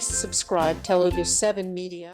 Please subscribe Telugu 7 Media.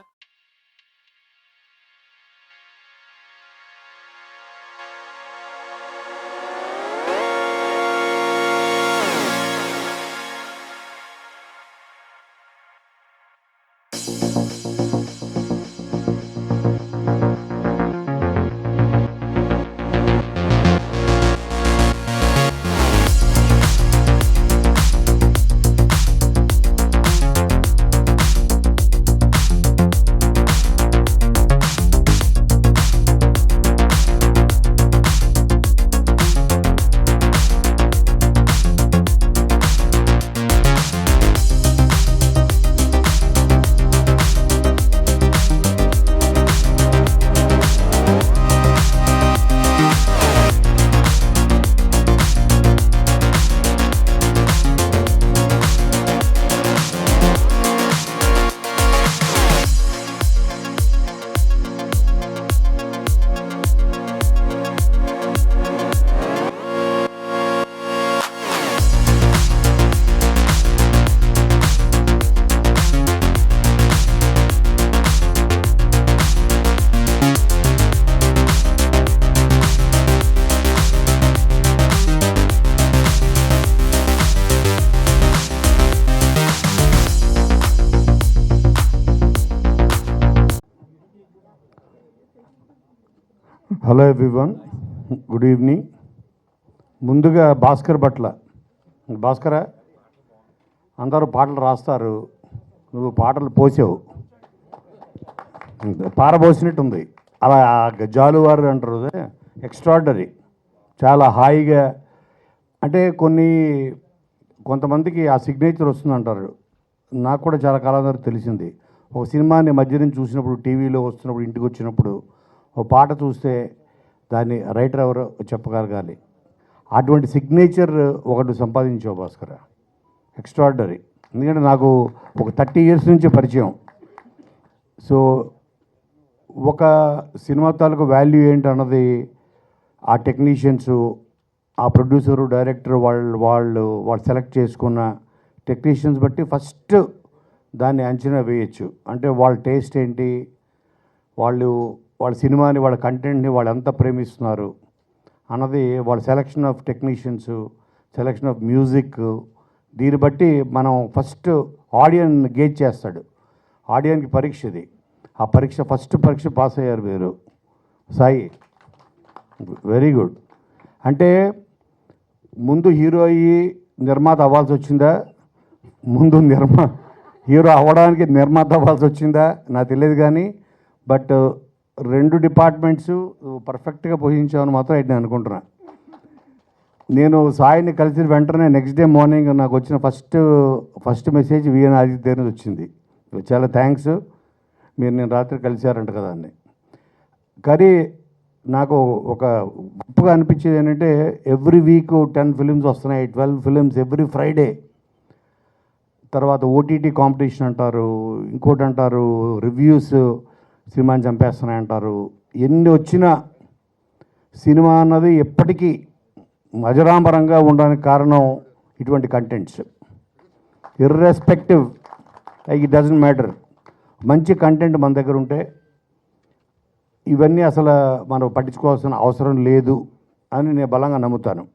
Hello everyone, good evening. ముందుగా భాస్కర్ పట్ల, భాస్కర అందరూ పాటలు రాస్తారు, నువ్వు పాటలు పోసావు, పారబోసినట్టుంది. అలా జాలువారు అంటారు, ఎక్స్ట్రాడనరీ, చాలా హాయిగా. అంటే కొంతమందికి ఆ సిగ్నేచర్ వస్తుందంటారు. నాకు కూడా చాలా కాలం వరకు తెలిసింది. ఒక సినిమాని మధ్య నుంచి చూసినప్పుడు, టీవీలో వస్తున్నప్పుడు, ఇంటికి వచ్చినప్పుడు ఓ పాట చూస్తే దాన్ని రైటర్ ఎవరో చెప్పగలగాలి. అటువంటి సిగ్నేచర్ ఒకటి సంపాదించావు భాస్కర్, ఎక్స్ట్రాడనరీ. ఎందుకంటే నాకు ఒక 30 years నుంచి పరిచయం. సో ఒక సినిమా తాలూకు వాల్యూ ఏంటన్నది ఆ టెక్నీషియన్స్, ఆ ప్రొడ్యూసరు, డైరెక్టర్ వాళ్ళు సెలెక్ట్ చేసుకున్న టెక్నీషియన్స్ బట్టి ఫస్ట్ దాన్ని అంచనా వేయచ్చు. అంటే వాళ్ళ టేస్ట్ ఏంటి, వాళ్ళ సినిమాని, వాళ్ళ కంటెంట్ని వాళ్ళు ఎంత ప్రేమిస్తున్నారు అన్నది వాళ్ళ selection of technicians, selection of music, దీన్ని బట్టి మనం ఫస్ట్ ఆడియన్ గేజ్ చేస్తాడు. ఆడియన్కి పరీక్ష ఇది. ఆ ఫస్ట్ పరీక్ష పాస్ అయ్యారు మీరు సాయి, వెరీ గుడ్. అంటే ముందు హీరో అయ్యి నిర్మాత అవ్వాల్సి వచ్చిందా, ముందు హీరో అవ్వడానికి నిర్మాత అవ్వాల్సి వచ్చిందా నాకు తెలియదు. కానీ బట్ 2 డిపార్ట్మెంట్స్ పర్ఫెక్ట్గా పోషించామని మాత్రం నేను అనుకుంటున్నా. నేను సాయిని కలిసిన వెంటనే నెక్స్ట్ డే మార్నింగ్ నాకు వచ్చిన ఫస్ట్ మెసేజ్ విఎన్ ఆదిత్య నుంచి వచ్చింది. చాలా థ్యాంక్స్, నేను రాత్రి కలిశారంట కదా అని. కానీ నాకు ఒక గొప్పగా అనిపించేది ఏంటంటే, ఎవ్రీ వీక్ 10 films వస్తున్నాయి, 12 films ఎవ్రీ ఫ్రైడే. తర్వాత ఓటీటీ కాంపిటీషన్ అంటారు, ఇంకోటి అంటారు, రివ్యూస్ సినిమాని చంపేస్తున్నాయంటారు. ఎన్ని వచ్చినా సినిమా అన్నది ఎప్పటికీ అజరామరంగా ఉండడానికి కారణం ఇటువంటి contents. Irrespective, it doesn't matter, మంచి కంటెంట్ మన దగ్గర ఉంటే ఇవన్నీ అసలు మనం పట్టించుకోవాల్సిన అవసరం లేదు అని నేను బలంగా నమ్ముతాను.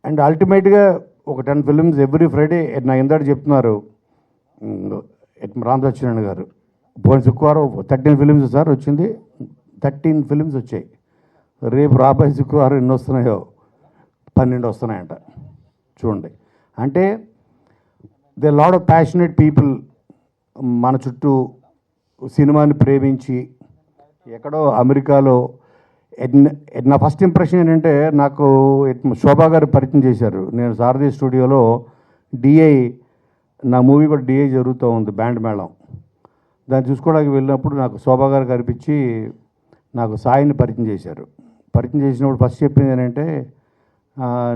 అండ్ అల్టిమేట్గా ఒక 10 films ఎవ్రీ ఫ్రైడే. నా ఇందాక చెప్తున్నారు రామసత్యనారాయణ గారు, పోయిన శుక్రవారం 13 films సార్ వచ్చింది, 13 films వచ్చాయి. రేపు రాబోయే శుక్రవారం ఎన్ని వస్తున్నాయో, 12 వస్తున్నాయంట. చూడండి, అంటే they lot of passionate people మన చుట్టూ సినిమాని ప్రేమించి. ఎక్కడో అమెరికాలో నా ఫస్ట్ ఇంప్రెషన్ ఏంటంటే, నాకు శోభా గారు పరిచయం చేశారు. నేను సారథి స్టూడియోలో డిఐ, నా మూవీ కూడా డిఐ జరుగుతూ ఉంది, బ్యాండ్ మేళం. దాన్ని చూసుకోవడానికి వెళ్ళినప్పుడు నాకు శోభా గారు కనిపించి నాకు సాయిని పరిచయం చేశారు. పరిచయం చేసినప్పుడు ఫస్ట్ చెప్పింది ఏంటంటే,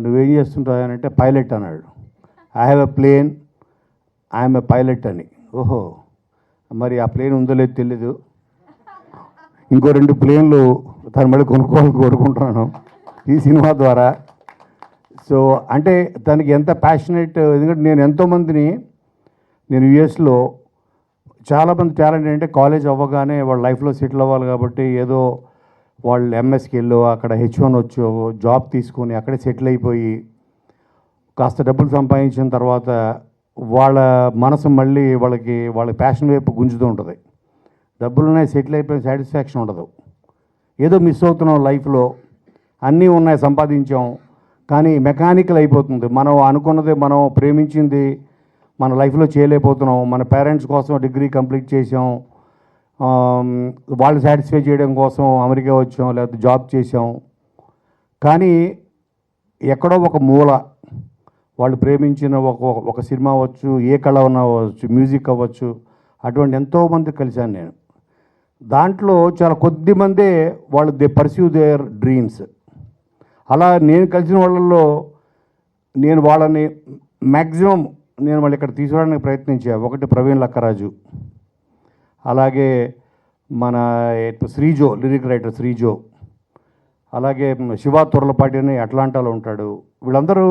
నువ్వేం చేస్తుంటావు అని అంటే, పైలట్ అన్నాడు. I have a plane, I'm a pilot అని. ఓహో, మరి ఆ ప్లేన్ ఉందో లేదో తెలీదు, ఇంకో 2 ప్లేన్లు తను మళ్ళీ కొనుక్కోవాలని కోరుకుంటున్నాను ఈ సినిమా ద్వారా. సో అంటే తనకి ఎంత ప్యాషనేట్. ఎందుకంటే నేను ఎంతోమందిని నేను యుఎస్లో చాలామంది టాలెంట్ ఏంటంటే కాలేజ్ అవ్వగానే వాళ్ళ లైఫ్లో సెటిల్ అవ్వాలి కాబట్టి ఏదో వాళ్ళు ఎంఎస్కి వెళ్ళో అక్కడ H1 వచ్చో జాబ్ తీసుకొని అక్కడే సెటిల్ అయిపోయి కాస్త డబ్బులు సంపాదించిన తర్వాత వాళ్ళ మనసు మళ్ళీ వాళ్ళ ప్యాషన్ వైపు గుంజుతూ ఉంటుంది. డబ్బులునే సెటిల్ అయిపోయిన సాటిస్ఫాక్షన్ ఉండదు. ఏదో మిస్ అవుతున్నాం లైఫ్లో, అన్నీ ఉన్నాయి సంపాదించాం కానీ మెకానికల్ అయిపోతుంది. మనం అనుకున్నది, మనం ప్రేమించింది మన లైఫ్లో చేయలేకపోతున్నాం. మన పేరెంట్స్ కోసం డిగ్రీ కంప్లీట్ చేసాం, వాళ్ళు సాటిస్ఫై చేయడం కోసం అమెరికా వచ్చాం, లేకపోతే జాబ్ చేసాం. కానీ ఎక్కడో ఒక మూల వాళ్ళు ప్రేమించిన ఒక సినిమా అవ్వచ్చు, ఏ కళ అవ్వచ్చు, మ్యూజిక్ అవ్వచ్చు, అటువంటి ఎంతోమంది కలిశాను నేను. దాంట్లో చాలా కొద్ది మందే వాళ్ళు పర్స్యూ దేర్ డ్రీమ్స్. అలా నేను కలిసిన వాళ్ళల్లో నేను వాళ్ళని మ్యాక్సిమం నేను వాళ్ళు ఇక్కడ తీసుకురావడానికి ప్రయత్నించాను. ఒకటి ప్రవీణ్ లక్కరాజు, అలాగే మన శ్రీజో, లిరిక్ రైటర్ శ్రీజో, అలాగే శివ తుర్లపాటి అని అట్లాంటాలో ఉంటాడు. వీళ్ళందరూ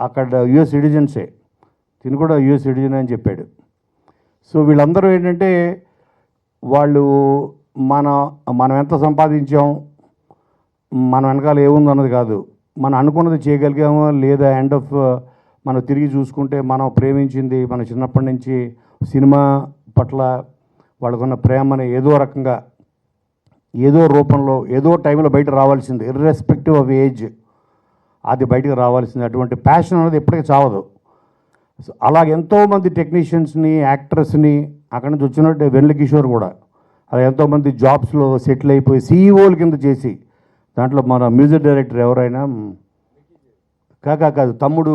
అక్కడ యుఎస్ సిటిజన్సే, తిని కూడా యుఎస్ సిటిజన్ అని చెప్పాడు. సో వీళ్ళందరూ ఏంటంటే వాళ్ళు మనం ఎంత సంపాదించాం, మన వెనకాల ఏముంది అన్నది కాదు, మనం అనుకున్నది చేయగలిగామో లేదా ఎండ్ ఆఫ్ మనం తిరిగి చూసుకుంటే మనం ప్రేమించింది మన చిన్నప్పటి నుంచి సినిమా పట్ల వాళ్ళకున్న ప్రేమని ఏదో రకంగా ఏదో రూపంలో ఏదో టైంలో బయట రావాల్సింది, ఇర్రెస్పెక్టివ్ ఆఫ్ ఏజ్, అది బయటకు రావాల్సింది. అటువంటి ప్యాషన్ అనేది ఎప్పటికీ చావదు. అలా ఎంతోమంది టెక్నీషియన్స్ని, యాక్టర్స్ని అక్కడి నుంచి వచ్చినట్టు వెన్నెల కిషోర్ కూడా అలా ఎంతోమంది జాబ్స్లో సెటిల్ అయిపోయి సీఈఓల కింద చేసి, దాంట్లో మన మ్యూజిక్ డైరెక్టర్ ఎవరైనా కాదు తమ్ముడు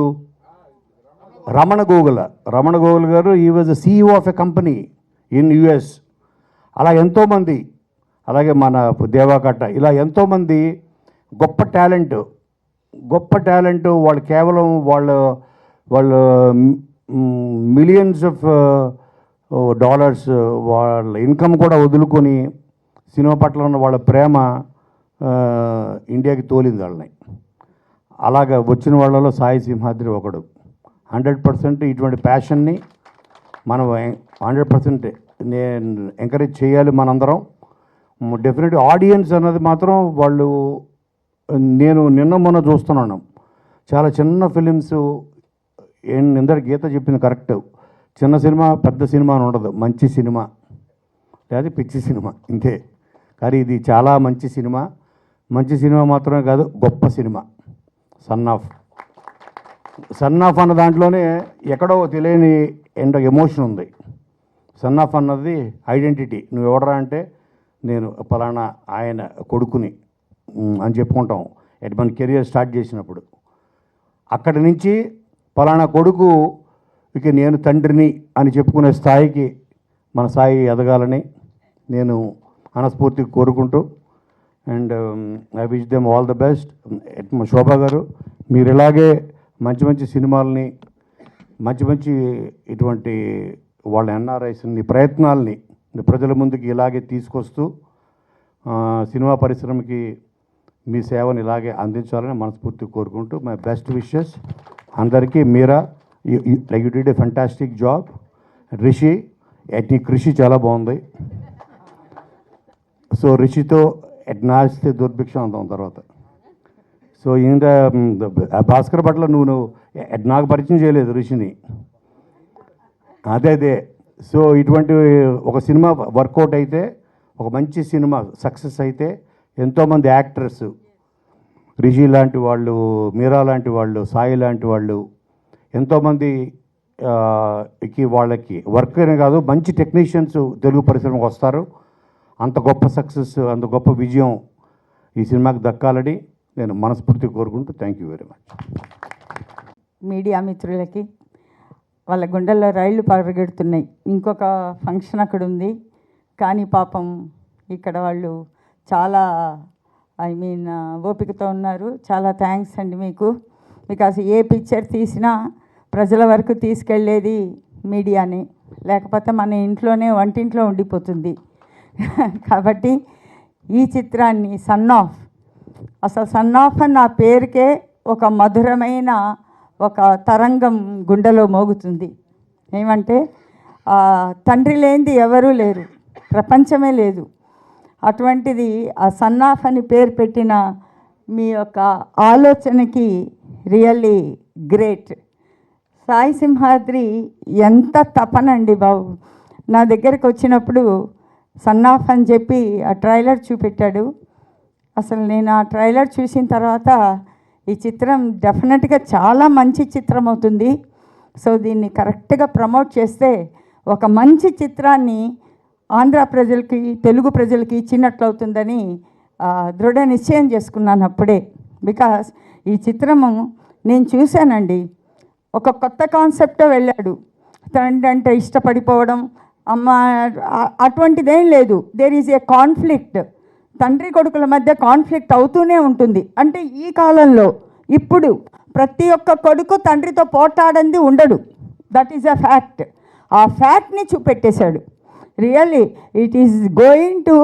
రమణ గోగుల్ గారు, ఈ was the CEO of a company in US. అలా ఎంతోమంది, అలాగే మన దేవాకట్ట, ఇలా ఎంతోమంది గొప్ప టాలెంట్ వాళ్ళు కేవలం వాళ్ళు మిలియన్స్ ఆఫ్ డాలర్స్ వాళ్ళ ఇన్కమ్ కూడా వదులుకొని సినిమా పట్ల ఉన్న వాళ్ళ ప్రేమ ఇండియాకి తోలింది వాళ్ళని. అలాగా వచ్చిన వాళ్ళలో సాయి సింహాద్రి ఒకడు. 100% ఇటువంటి ప్యాషన్ని మనం 100% నేను ఎంకరేజ్ చేయాలి మనందరం. డెఫినెట్గా ఆడియన్స్ అన్నది మాత్రం వాళ్ళు, నేను నిన్న చూస్తున్నాను చాలా చిన్న ఫిలిమ్స్. ఇందరు గీత చెప్పింది కరెక్ట్, చిన్న సినిమా పెద్ద సినిమా అని ఉండదు, మంచి సినిమా లేదా పిచ్చి సినిమా ఇంతే. కానీ ఇది చాలా మంచి సినిమా మాత్రమే కాదు, గొప్ప సినిమా. సన్ ఆఫ్ అన్న దాంట్లోనే ఎక్కడో తెలియని ఎమోషన్ ఉంది. సన్ ఆఫ్ అన్నది ఐడెంటిటీ. నువ్వు ఎవడరా అంటే నేను పలానా ఆయన కొడుకుని అని చెప్పుకుంటాం మన కెరియర్ స్టార్ట్ చేసినప్పుడు. అక్కడి నుంచి పలానా కొడుకు ఇక నేను తండ్రిని అని చెప్పుకునే స్థాయికి మన సాయి ఎదగాలని నేను మనస్ఫూర్తిగా కోరుకుంటూ, and I wish them all the best. Shobha garu, మీరు ఇలాగే మంచి సినిమాలని, మంచి ఇటువంటి వాళ్ళ ఎన్ఆర్ఐస్ని ప్రయత్నాలని ప్రజల ముందుకి ఇలాగే తీసుకొస్తూ సినిమా పరిశ్రమకి మీ సేవను ఇలాగే అందించాలని మనస్ఫూర్తిగా కోరుకుంటూ, మై బెస్ట్ విషెస్ అందరికీ. Meera, you did a fantastic job. Rishi, నీ కృషి చాలా బాగుంది. సో రిషితో నాస్తే దుర్భిక్షం అందాం తర్వాత. సో ఇంకా భాస్కర్ పట్ల నువ్వు నాకు పరిచయం చేయలేదు రిషిని. అదే సో ఇటువంటి ఒక సినిమా వర్కౌట్ అయితే, ఒక మంచి సినిమా సక్సెస్ అయితే ఎంతోమంది యాక్టర్స్, రిషి లాంటి వాళ్ళు, మీరా లాంటి వాళ్ళు, సాయి లాంటి వాళ్ళు, ఎంతోమంది వాళ్ళకి వర్క్ అనే కాదు మంచి టెక్నీషియన్స్ తెలుగు పరిశ్రమకు వస్తారు. అంత గొప్ప సక్సెస్, అంత గొప్ప విజయం ఈ సినిమాకి దక్కాలని నేను మనస్ఫూర్తిగా కోరుకుంటూ thank you very much. Media మిత్రులకి, వాళ్ళ గుండెల్లో రైళ్లు పరిగెడుతున్నాయి. ఇంకొక ఫంక్షన్ అక్కడ ఉంది, కానీ పాపం ఇక్కడ వాళ్ళు చాలా ఓపికతో ఉన్నారు. చాలా థ్యాంక్స్ అండి మీకు. బికాస్ ఏ పిక్చర్ తీసినా ప్రజల వరకు తీసుకెళ్ళేది మీడియాని, లేకపోతే మన ఇంట్లోనే వంటింట్లో ఉండిపోతుంది. కాబట్టి ఈ చిత్రాన్ని అసలు సన్ ఆఫ్ అన్న పేరుకే ఒక మధురమైన ఒక తరంగం గుండెలో మోగుతుంది. ఏమంటే తండ్రి లేనిది ఎవరూ లేరు, ప్రపంచమే లేదు. అటువంటిది ఆ సన్నాఫ్ అని పేరు పెట్టిన మీ యొక్క ఆలోచనకి రియల్లీ గ్రేట్. సాయి సింహాద్రి ఎంత తపనండి బాబు. నా దగ్గరికి వచ్చినప్పుడు సన్నాఫ్ అని చెప్పి ఆ ట్రైలర్ చూపెట్టాడు. అసలు నేను ఆ ట్రైలర్ చూసిన తర్వాత ఈ చిత్రం డెఫినెట్గా చాలా మంచి చిత్రం అవుతుంది. సో దీన్ని కరెక్ట్గా ప్రమోట్ చేస్తే ఒక మంచి చిత్రాన్ని ఆంధ్ర ప్రజలకి, తెలుగు ప్రజలకి ఇచ్చినట్లు అవుతుందని దృఢ నిశ్చయం చేసుకున్నాను అప్పుడే. బికాస్ ఈ చిత్రము నేను చూశానండి. ఒక కొత్త కాన్సెప్ట్తో వెళ్ళాడు. తండ్రి అంటే ఇష్టపడిపోవడం, అమ్మ అటువంటిదేం లేదు. There is a conflict. తండ్రి కొడుకుల మధ్య కాన్ఫ్లిక్ట్ అవుతూనే ఉంటుంది. అంటే ఈ కాలంలో ఇప్పుడు ప్రతి ఒక్క కొడుకు తండ్రితో పోట్లాడంది ఉండడు. That is a fact. ఆ ఫ్యాక్ట్ని చూపెట్టేశాడు. Really it is going to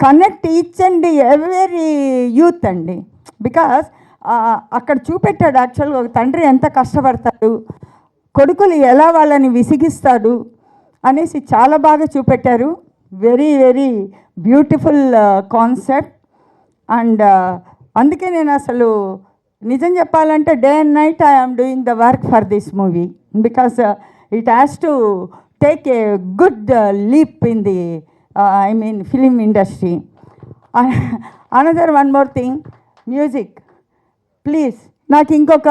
connect each and every youth అండి. బికాస్ అక్కడ చూపెట్టాడు యాక్చువల్గా ఒక తండ్రి ఎంత కష్టపడతాడు, కొడుకులు ఎలా వాళ్ళని విసిగిస్తాడు అనేసి చాలా బాగా చూపెట్టారు. Very very beautiful concept. And అందుకే నేను అసలు నిజం చెప్పాలంటే day and night I'm doing the work for this movie because it has to take a good leap in the I mean film industry. Another one more thing, music please. నాకు ఇంకొక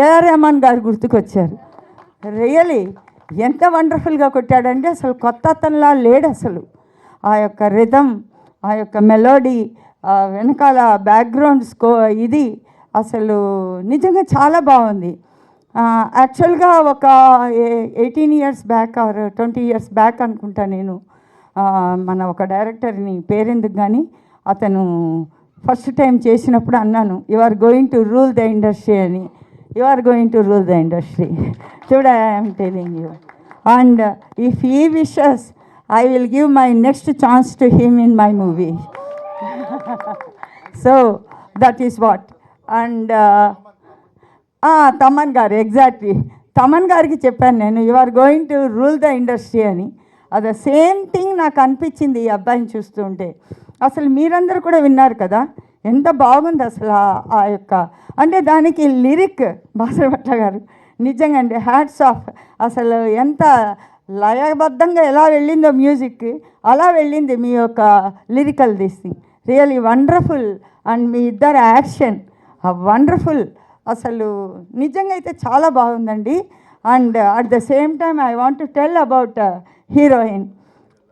AR Rahman గారు గుర్తుకొచ్చారు. Really ఎంత వండర్ఫుల్గా కొట్టాడంటే అసలు కొత్త అతనిలా లేడు అసలు. ఆ యొక్క రిథమ్, ఆ యొక్క మెలోడీ, వెనకాల బ్యాక్గ్రౌండ్ ఇది అసలు నిజంగా చాలా బాగుంది. యాక్చువల్గా ఒక 18 years back or 20 years back అనుకుంటా నేను మన ఒక డైరెక్టర్ని పేరెందుకు కానీ అతను ఫస్ట్ టైం చేసినప్పుడు అన్నాను, you are going to rule the industry అని. You are going to rule the industry. చూడ I'm telling you. And if he wishes I will give my next chance to him in my movie. So that is what. And Thaman గారు, exactly Thaman గారికి చెప్పాను నేను, you are going to rule the industry అని. అది same thing నాకు అనిపించింది ఈ అబ్బాయిని చూస్తుంటే. అసలు మీరందరూ కూడా విన్నారు కదా ఎంత బాగుంది అసలు ఆ యొక్క, అంటే దానికి లిరిక్ బాసరభట్ల గారు నిజంగా అండి హ్యాట్స్ ఆఫ్. అసలు ఎంత లయబద్ధంగా ఎలా వెళ్ళిందో మ్యూజిక్, అలా వెళ్ళింది మీ యొక్క లిరికల్ దిస్టింగ్. Really wonderful. అండ్ మీ ఇద్దరు యాక్షన్ వండర్ఫుల్. అసలు నిజంగా అయితే చాలా బాగుందండి. And at the same time I want to tell about heroine.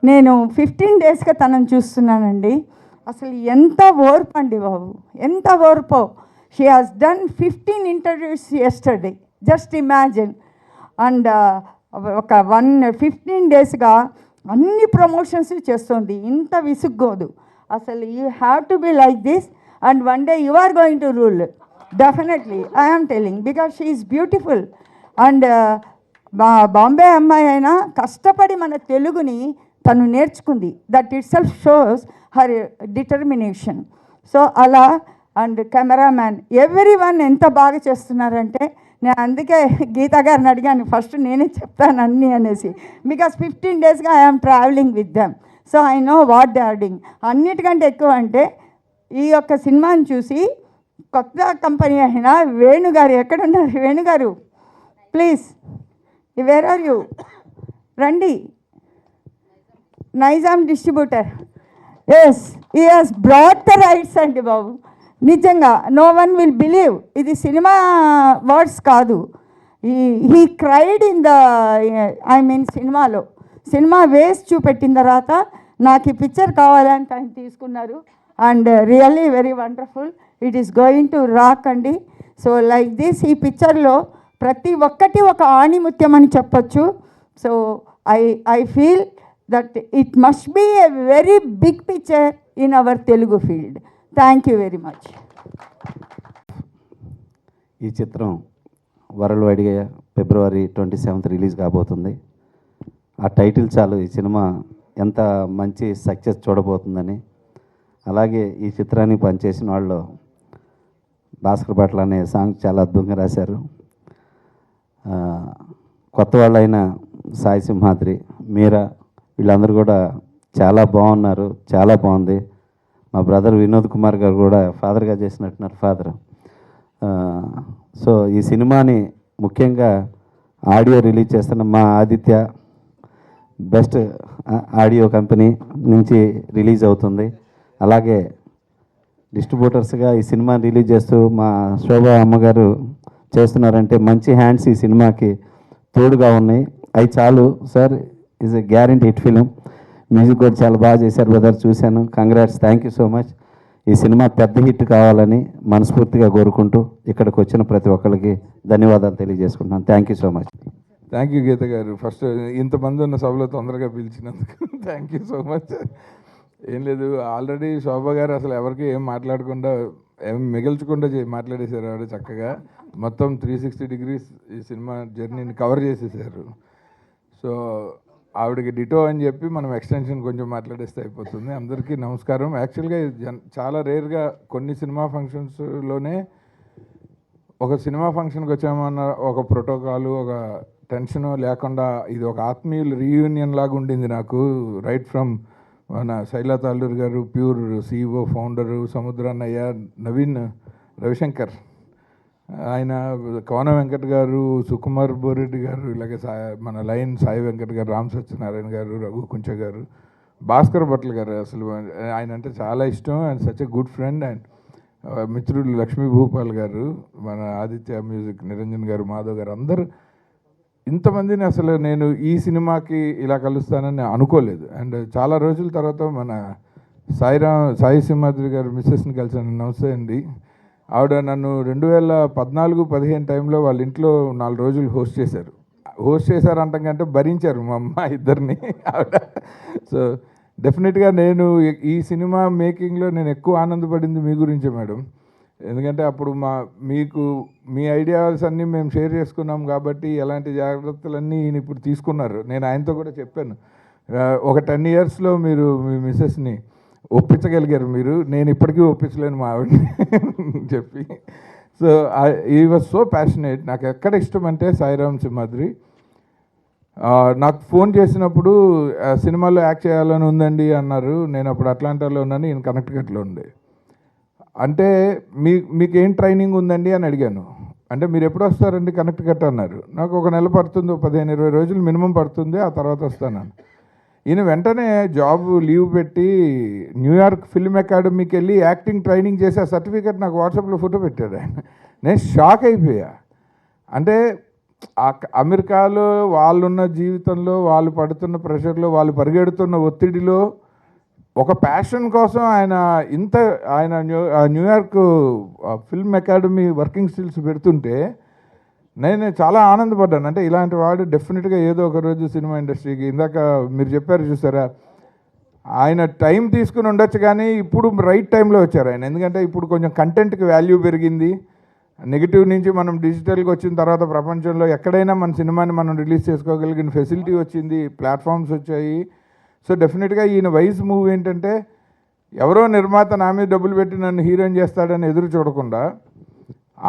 నేను 15 daysగా తనను చూస్తున్నానండి. అసలు ఎంత ఓర్పు అండి బాబు, ఎంత ఓర్పో. She has done 15 interviews yesterday, just imagine. And ఒక 15 daysగా అన్ని ప్రమోషన్స్ చేస్తుంది. ఇంత విసుగ్గోదు అసలు. You have to be like this and one day you are going to rule definitely. I'm telling because she is beautiful. And Bombay అమ్మాయి అయినా కష్టపడి మన తెలుగుని తను నేర్చుకుంది. That itself shows her determination. So అలా. అండ్ కెమెరామ్యాన్ ఎవ్రీ వన్ ఎంత బాగా చేస్తున్నారంటే, నేను అందుకే గీతా గారిని అడిగాను ఫస్ట్ నేనే చెప్తాను అన్నీ అనేసి. బికాస్ 15 daysగా I'm travelling with them. So I know what they are doing. అన్నిటికంటే ఎక్కువ అంటే ఈ యొక్క సినిమాని చూసి కొత్త కంపెనీ అయినా వేణుగారు ఎక్కడున్నారు? వేణుగారు ప్లీజ్, వేర్ ఆర్ యూ? రండి. Nizam distributor. Yes, he has brought the rights అండి బాబు. నిజంగా నో వన్ విల్ బిలీవ్. ఇది సినిమా వర్డ్స్ కాదు. He cried in the I mean సినిమాలో. సినిమా వేస్ట్ చూపెట్టిన తర్వాత నాకు ఈ పిక్చర్ కావాలని ఆయన తీసుకున్నారు. And really very wonderful. It is going to rock అండి. సో లైక్ దిస్ ఈ పిక్చర్లో ప్రతి ఒక్కటి ఒక ఆణిముత్యం అని చెప్పొచ్చు. So I feel that it must be a very big picture in our Telugu field. Thank you very much. ఈ చిత్రం వరల్డ్ వైడ్గా February 27th రిలీజ్ కాబోతుంది. ఆ టైటిల్ చాలు ఈ సినిమా ఎంత మంచి సక్సెస్ చూడబోతుందని. అలాగే ఈ చిత్రాన్ని పనిచేసిన వాళ్ళు భాస్కర్ భట్ల అనే సాంగ్ చాలా అద్భుతంగా రాశారు. కొత్త వాళ్ళైనా సాయి సింహాద్రి, మీరా, వీళ్ళందరూ కూడా చాలా బాగున్నారు, చాలా బాగుంది. మా బ్రదర్ వినోద్ కుమార్ గారు కూడా ఫాదర్గా చేసినట్టున్నారు, ఫాదర్. సో ఈ సినిమాని ముఖ్యంగా ఆడియో రిలీజ్ చేస్తున్న మా ఆదిత్య బెస్ట్ ఆడియో కంపెనీ నుంచి రిలీజ్ అవుతుంది. అలాగే డిస్ట్రిబ్యూటర్స్గా ఈ సినిమాని రిలీజ్ చేస్తూ మా శోభ అమ్మగారు చేస్తున్నారంటే మంచి హ్యాండ్స్ ఈ సినిమాకి తోడుగా ఉన్నాయి. అవి చాలు sir. Is a guarantee hit film. Music కూడా చాలా బాగా చేశారు బ్రదర్, చూశాను. Congrats, thank you so much. ఈ సినిమా పెద్ద హిట్ కావాలని మనస్ఫూర్తిగా కోరుకుంటూ ఇక్కడికి వచ్చిన ప్రతి ఒక్కరికి ధన్యవాదాలు తెలియజేసుకుంటున్నాను. Thank you so much. Thank you Geetha garu. First ఇంతమంది ఉన్న సభలో తొందరగా పిలిచినందుకు థ్యాంక్ యూ సో మచ్. ఏం లేదు, ఆల్రెడీ శోభ గారు అసలు ఎవరికి ఏం మాట్లాడకుండా ఏం మిగిల్చకుండా మాట్లాడేశారు. ఆవిడ చక్కగా మొత్తం 360 degrees ఈ సినిమా జర్నీని కవర్ చేసేసారు. సో ఆవిడకి డిటో అని చెప్పి మనం ఎక్స్టెన్షన్ కొంచెం మాట్లాడేస్తే అయిపోతుంది. అందరికీ నమస్కారం. యాక్చువల్గా చాలా రేర్గా కొన్ని సినిమా ఫంక్షన్స్లోనే ఒక సినిమా ఫంక్షన్కి వచ్చామన్న ఒక ప్రోటోకాలు, ఒక టెన్షను లేకుండా ఇది ఒక ఆత్మీయుల రీయూనియన్ లాగా ఉండింది నాకు. రైట్ ఫ్రమ్ మన Shaila Talluri garu, pure CEO founder, సముద్రాన్నయ్య, నవీన్ రవిశంకర్, ఆయన కోన వెంకట్ గారు, సుకుమార్ బోరెడ్డి గారు, ఇలాగే మన లైన్ సాయి వెంకట్ గారు, రామ్ సత్యనారాయణ గారు, రఘు కుంచ గారు, భాస్కర్ భట్ల గారు. అసలు ఆయన అంటే చాలా ఇష్టం. And such a good friend. And మిత్రుడు లక్ష్మీ భూపాల్ గారు, మన ఆదిత్య మ్యూజిక్ నిరంజన్ గారు, మాధవ్ గారు, అందరూ ఇంతమందిని అసలు నేను ఈ సినిమాకి ఇలా కలుస్తానని అనుకోలేదు. అండ్ చాలా రోజుల తర్వాత మన సాయి సింహాద్రి గారు మిస్సెస్ని కలిసాను. నమస్తే అండి. ఆవిడ నన్ను 2014-15 టైంలో వాళ్ళ ఇంట్లో 4 రోజులు హోస్ట్ చేశారు అంటాం కంటే భరించారు మా అమ్మ ఇద్దరిని ఆవిడ. సో డెఫినెట్గా నేను ఈ సినిమా మేకింగ్లో నేను ఎక్కువ ఆనందపడింది మీ గురించే మేడం. ఎందుకంటే అప్పుడు మీకు మీ ఐడియాస్ అన్నీ మేము షేర్ చేసుకున్నాం కాబట్టి ఎలాంటి జాగ్రత్తలన్నీ ఈయన ఇప్పుడు తీసుకున్నారు. నేను ఆయనతో కూడా చెప్పాను, ఒక 10 yearsలో మీరు మీ మిస్సెస్ని ఒప్పించగలిగారు మీరు, నేను ఇప్పటికీ ఒప్పించలేను మా ఆవిడని చెప్పి. సో ఈ వాజ్ సో ప్యాషనేట్. నాకు ఎక్కడ ఇష్టం అంటే సాయిరామ్ సింహాద్రి. నాకు ఫోన్ చేసినప్పుడు సినిమాలో యాక్ట్ చేయాలని ఉందండి అన్నారు. నేను అప్పుడు అట్లాంటాలో ఉన్నాను, ఈయన కనెక్టికట్లో ఉండే. అంటే మీకేం ట్రైనింగ్ ఉందండి అని అడిగాను. అంటే మీరు ఎప్పుడు వస్తారండి కనెక్టికట్ అన్నారు. నాకు ఒక నెల పడుతుంది, 15-20 రోజులు మినిమం పడుతుంది, ఆ తర్వాత వస్తాను. ఈయన వెంటనే జాబ్ లీవ్ పెట్టి న్యూయార్క్ ఫిల్మ్ అకాడమీకి వెళ్ళి యాక్టింగ్ ట్రైనింగ్ చేసి ఆ సర్టిఫికేట్ నాకు వాట్సాప్లో ఫోటో పెట్టాడు ఆయన. నేను షాక్ అయిపోయా. అంటే అమెరికాలో వాళ్ళున్న జీవితంలో, వాళ్ళు పడుతున్న ప్రెషర్లో, వాళ్ళు పరిగెడుతున్న ఒత్తిడిలో ఒక ప్యాషన్ కోసం ఆయన New York film academy working stills పెడుతుంటే నేను చాలా ఆనందపడ్డాను. అంటే ఇలాంటి వాడు డెఫినెట్గా ఏదో ఒక రోజు సినిమా ఇండస్ట్రీకి, ఇందాక మీరు చెప్పారు చూసారా, ఆయన టైం తీసుకుని ఉండొచ్చు కానీ ఇప్పుడు రైట్ టైంలో వచ్చారు ఆయన. ఎందుకంటే ఇప్పుడు కొంచెం కంటెంట్కి వాల్యూ పెరిగింది. నెగిటివ్ నుంచి మనం డిజిటల్కి వచ్చిన తర్వాత ప్రపంచంలో ఎక్కడైనా మన సినిమాని మనం రిలీజ్ చేసుకోగలిగిన ఫెసిలిటీ వచ్చింది, ప్లాట్ఫామ్స్ వచ్చాయి. సో డెఫినెట్గా ఈయన వైజ్ మూవ్ ఏంటంటే ఎవరో నిర్మాత నా మీద డబ్బులు పెట్టి నన్ను హీరోయిన్ చేస్తాడని ఎదురు చూడకుండా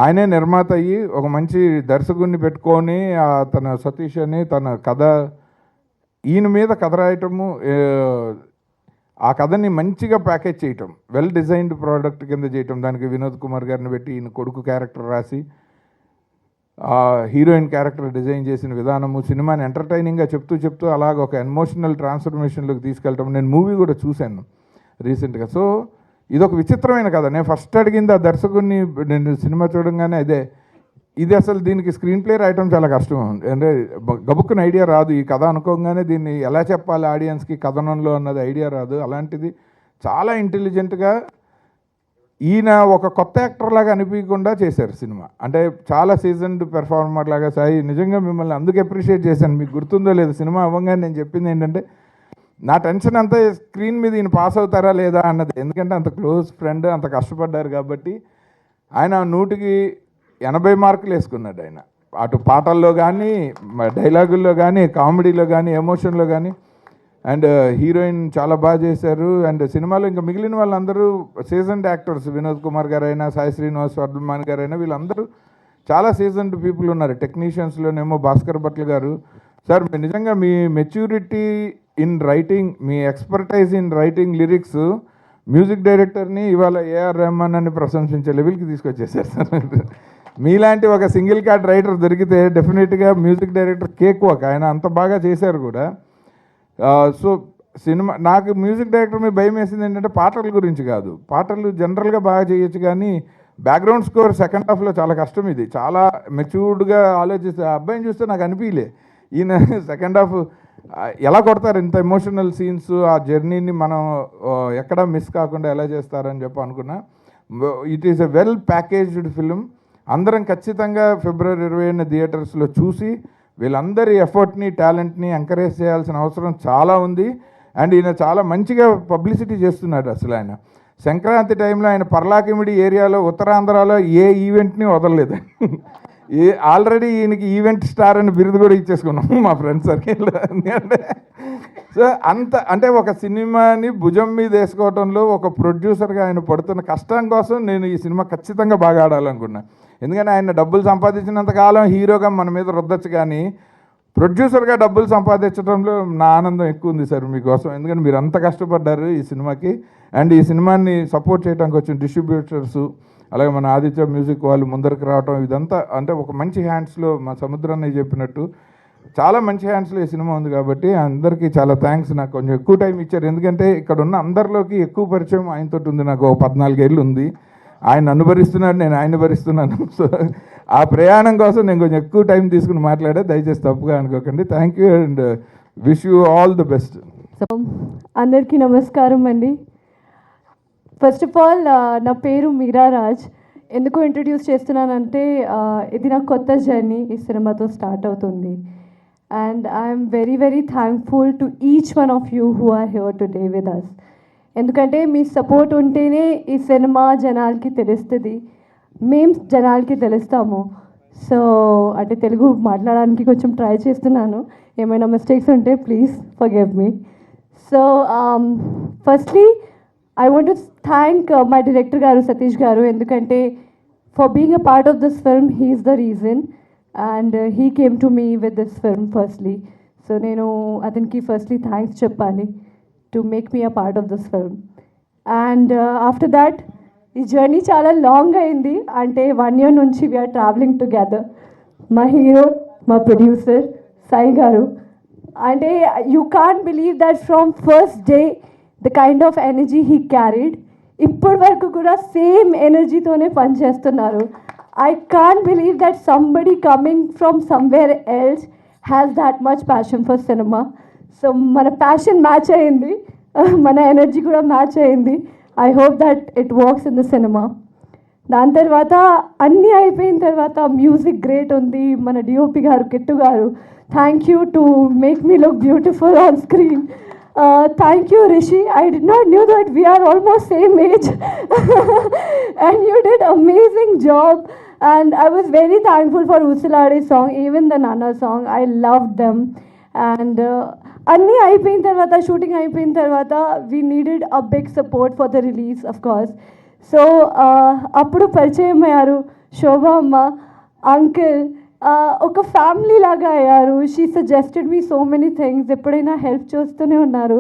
ఆయనే నిర్మాత అయ్యి ఒక మంచి దర్శకుడిని పెట్టుకొని తన సతీష్ అని తన కథ ఈయన మీద కథ రాయటము, ఆ కథని మంచిగా ప్యాకేజ్ చేయటం, వెల్ డిజైన్డ్ ప్రోడక్ట్ కింద చేయటం, దానికి వినోద్ కుమార్ గారిని పెట్టి ఈయన కొడుకు క్యారెక్టర్ రాసి హీరోయిన్ క్యారెక్టర్ డిజైన్ చేసిన విధానము, సినిమాని ఎంటర్టైనింగ్గా చెప్తూ అలాగ ఒక ఎమోషనల్ ట్రాన్స్ఫర్మేషన్లోకి తీసుకెళ్ళటం. నేను మూవీ కూడా చూశాను రీసెంట్గా. సో ఇదొక విచిత్రమైన కథ. నేను ఫస్ట్ అడిగింది ఆ దర్శకుడిని, నేను సినిమా చూడంగానే ఇది అసలు దీనికి స్క్రీన్ ప్లే రాయటం చాలా కష్టం. అంటే గబుక్కున ఐడియా రాదు. ఈ కథ అనుకోగానే దీన్ని ఎలా చెప్పాలి ఆడియన్స్కి కథనంలో అన్నది ఐడియా రాదు. అలాంటిది చాలా ఇంటెలిజెంట్గా ఈయన ఒక కొత్త యాక్టర్ లాగా అనిపించకుండా చేశారు సినిమా. అంటే చాలా సీజన్డ్ పెర్ఫార్మర్ లాగా. సాయి నిజంగా మిమ్మల్ని అందుకు అప్రిషియేట్ చేశాను. మీకు గుర్తుందో లేదు, సినిమా అవ్వగానే నేను చెప్పింది ఏంటంటే నా టెన్షన్ అంతా స్క్రీన్ మీద ఈయన పాస్ అవుతారా లేదా అన్నది. ఎందుకంటే అంత క్లోజ్ ఫ్రెండ్, అంత కష్టపడ్డారు కాబట్టి. ఆయన 100కి 80 మార్కులు వేసుకున్నాడు ఆయన. అటు పాటల్లో కానీ, డైలాగుల్లో కానీ, కామెడీలో కానీ, ఎమోషన్లో కానీ. అండ్ హీరోయిన్ చాలా బాగా చేశారు. అండ్ సినిమాలో ఇంకా మిగిలిన వాళ్ళందరూ సీజన్డ్ యాక్టర్స్. వినోద్ కుమార్ గారైనా, సాయి శ్రీనివాస్ వర్ధమాన్ గారైనా, వీళ్ళందరూ చాలా సీజన్డ్ పీపుల్ ఉన్నారు. టెక్నీషియన్స్లోనేమో భాస్కర్ భట్ల గారు. సార్ నిజంగా మీ మెచ్యూరిటీ ఇన్ రైటింగ్, మీ expertise in writing lyrics music డైరెక్టర్ని ఇవాళ ఏఆర్ రెహమాన్ అని ప్రశంసించే లెవెల్కి తీసుకొచ్చేసారు సార్. మీలాంటి ఒక సింగిల్ కార్డ్ రైటర్ దొరికితే డెఫినెట్గా మ్యూజిక్ డైరెక్టర్ కేక్ వాక్, ఆయన అంత బాగా చేశారు కూడా. సో సినిమా నాకు మ్యూజిక్ డైరెక్టర్ మీద భయం వేసింది ఏంటంటే పాటల గురించి కాదు, పాటలు జనరల్గా బాగా చేయొచ్చు కానీ బ్యాక్గ్రౌండ్ స్కోర్ సెకండ్ హాఫ్లో చాలా కష్టం. ఇది చాలా మెచ్యూర్డ్గా ఆలోచిస్తే ఆ అబ్బాయిని చూస్తే నాకు అనిపించలే ఈయన సెకండ్ హాఫ్ ఎలా కొడతారు, ఇంత ఎమోషనల్ సీన్స్, ఆ జర్నీని మనం ఎక్కడ మిస్ కాకుండా ఎలా చేస్తారని చెప్పి అనుకున్నా. It is a well packaged film. అందరం ఖచ్చితంగా ఫిబ్రవరి 20 థియేటర్స్లో చూసి వీళ్ళందరి ఎఫర్ట్ని, టాలెంట్ని ఎంకరేజ్ చేయాల్సిన అవసరం చాలా ఉంది. అండ్ ఈయన చాలా మంచిగా పబ్లిసిటీ చేస్తున్నాడు. అసలు ఆయన సంక్రాంతి టైంలో ఆయన పర్లాకిమిడి ఏరియాలో ఉత్తరాంధ్రలో ఏ ఈవెంట్ని వదలలేదు. ఆల్రెడీ ఈయనకి ఈవెంట్ స్టార్ అని బిరుదు కూడా ఇచ్చేసుకున్నాం మా ఫ్రెండ్ సర్కిల్. సో అంత అంటే ఒక సినిమాని భుజం మీద వేసుకోవడంలో ఒక ప్రొడ్యూసర్గా ఆయన పడుతున్న కష్టం కోసం నేను ఈ సినిమా ఖచ్చితంగా బాగా ఆడాలనుకున్నా. ఎందుకంటే ఆయన డబ్బులు సంపాదించినంత కాలం హీరోగా మన మీద రుద్దచ్చు, కానీ ప్రొడ్యూసర్గా డబ్బులు సంపాదించడంలో నా ఆనందం ఎక్కువ ఉంది సార్ మీకోసం. ఎందుకంటే మీరు అంత కష్టపడ్డారు ఈ సినిమాకి. అండ్ ఈ సినిమాని సపోర్ట్ చేయడానికి వచ్చిన డిస్ట్రిబ్యూటర్సు, అలాగే మన ఆదిత్య మ్యూజిక్ వాళ్ళు ముందరికి రావడం, ఇదంతా అంటే ఒక మంచి హ్యాండ్స్లో, మా సముద్రాన్ని చెప్పినట్టు చాలా మంచి హ్యాండ్స్లో ఈ సినిమా ఉంది. కాబట్టి అందరికీ చాలా థ్యాంక్స్. నాకు కొంచెం ఎక్కువ టైం ఇచ్చారు, ఎందుకంటే ఇక్కడ ఉన్న అందరిలోకి ఎక్కువ పరిచయం ఆయనతో ఉంది. నాకు 14 ఏళ్ళు ఉంది. ఆయన నన్ను భరిస్తున్నాడు, నేను ఆయన భరిస్తున్నాను. సో ఆ ప్రయాణం కోసం నేను కొంచెం ఎక్కువ టైం తీసుకుని మాట్లాడా, దయచేసి తప్పుగా అనుకోకండి. Thank you and wish you all the best. అందరికీ నమస్కారం అండి. ఫస్ట్ ఆఫ్ ఆల్ నా పేరు మీరా రాజ్. ఎందుకు ఇంట్రడ్యూస్ చేస్తున్నానంటే ఇది నా కొత్త జర్నీ ఈ సినిమాతో స్టార్ట్ అవుతుంది. And I'm very very thankful to each one of you who are here today with us. ఎందుకంటే మీ సపోర్ట్ ఉంటేనే ఈ సినిమా జనాలకి తెలుస్తుంది, మేము జనాలకి తెలుస్తాము. సో అంటే తెలుగు మాట్లాడడానికి కొంచెం ట్రై చేస్తున్నాను, ఏమైనా మిస్టేక్స్ ఉంటే please forgive me. So firstly I want to thank my director garu Satish garu, ఎందుకంటే for being a part of this film he is the reason and he came to me with this film firstly. So నేను అతనికి firstly thanks చెప్పాలి to make me a part of this film. And after that ఈ journey చాలా long అయింది. అంటే 1 year నుంచి we are traveling together. మా hero, మా ప్రొడ్యూసర్ సాయి గారు, అంటే you can't believe that from first day the kind of energy he carried, ఇప్పటి వరకు కూడా సేమ్ ఎనర్జీతోనే పనిచేస్తున్నారు. I can't believe that somebody coming from somewhere else has that much passion for cinema. So మన passion match అయింది, మన energy కూడా match అయింది. I hope that it works in the cinema. దాని తర్వాత అన్నీ అయిపోయిన తర్వాత మ్యూజిక్ గ్రేట్ ఉంది. మన డిఓపి గారు కిట్టు గారు, thank you to make me look beautiful on screen. Thank you Rishi, I did not knew that we are almost same age and you did amazing job and I was very thankful for Usilade song, even the Nana song, I loved them. And anni ayipoyin tarvata, shooting ayipoyin tarvata, we needed a big support for the release of course. So appudu పరిచయం అయ్యారు శోభా అమ్మ, uncle, ఒక family లాగా అయ్యారు. She suggested me so many things, ఎప్పుడైనా help చేస్తూనే ఉన్నారు.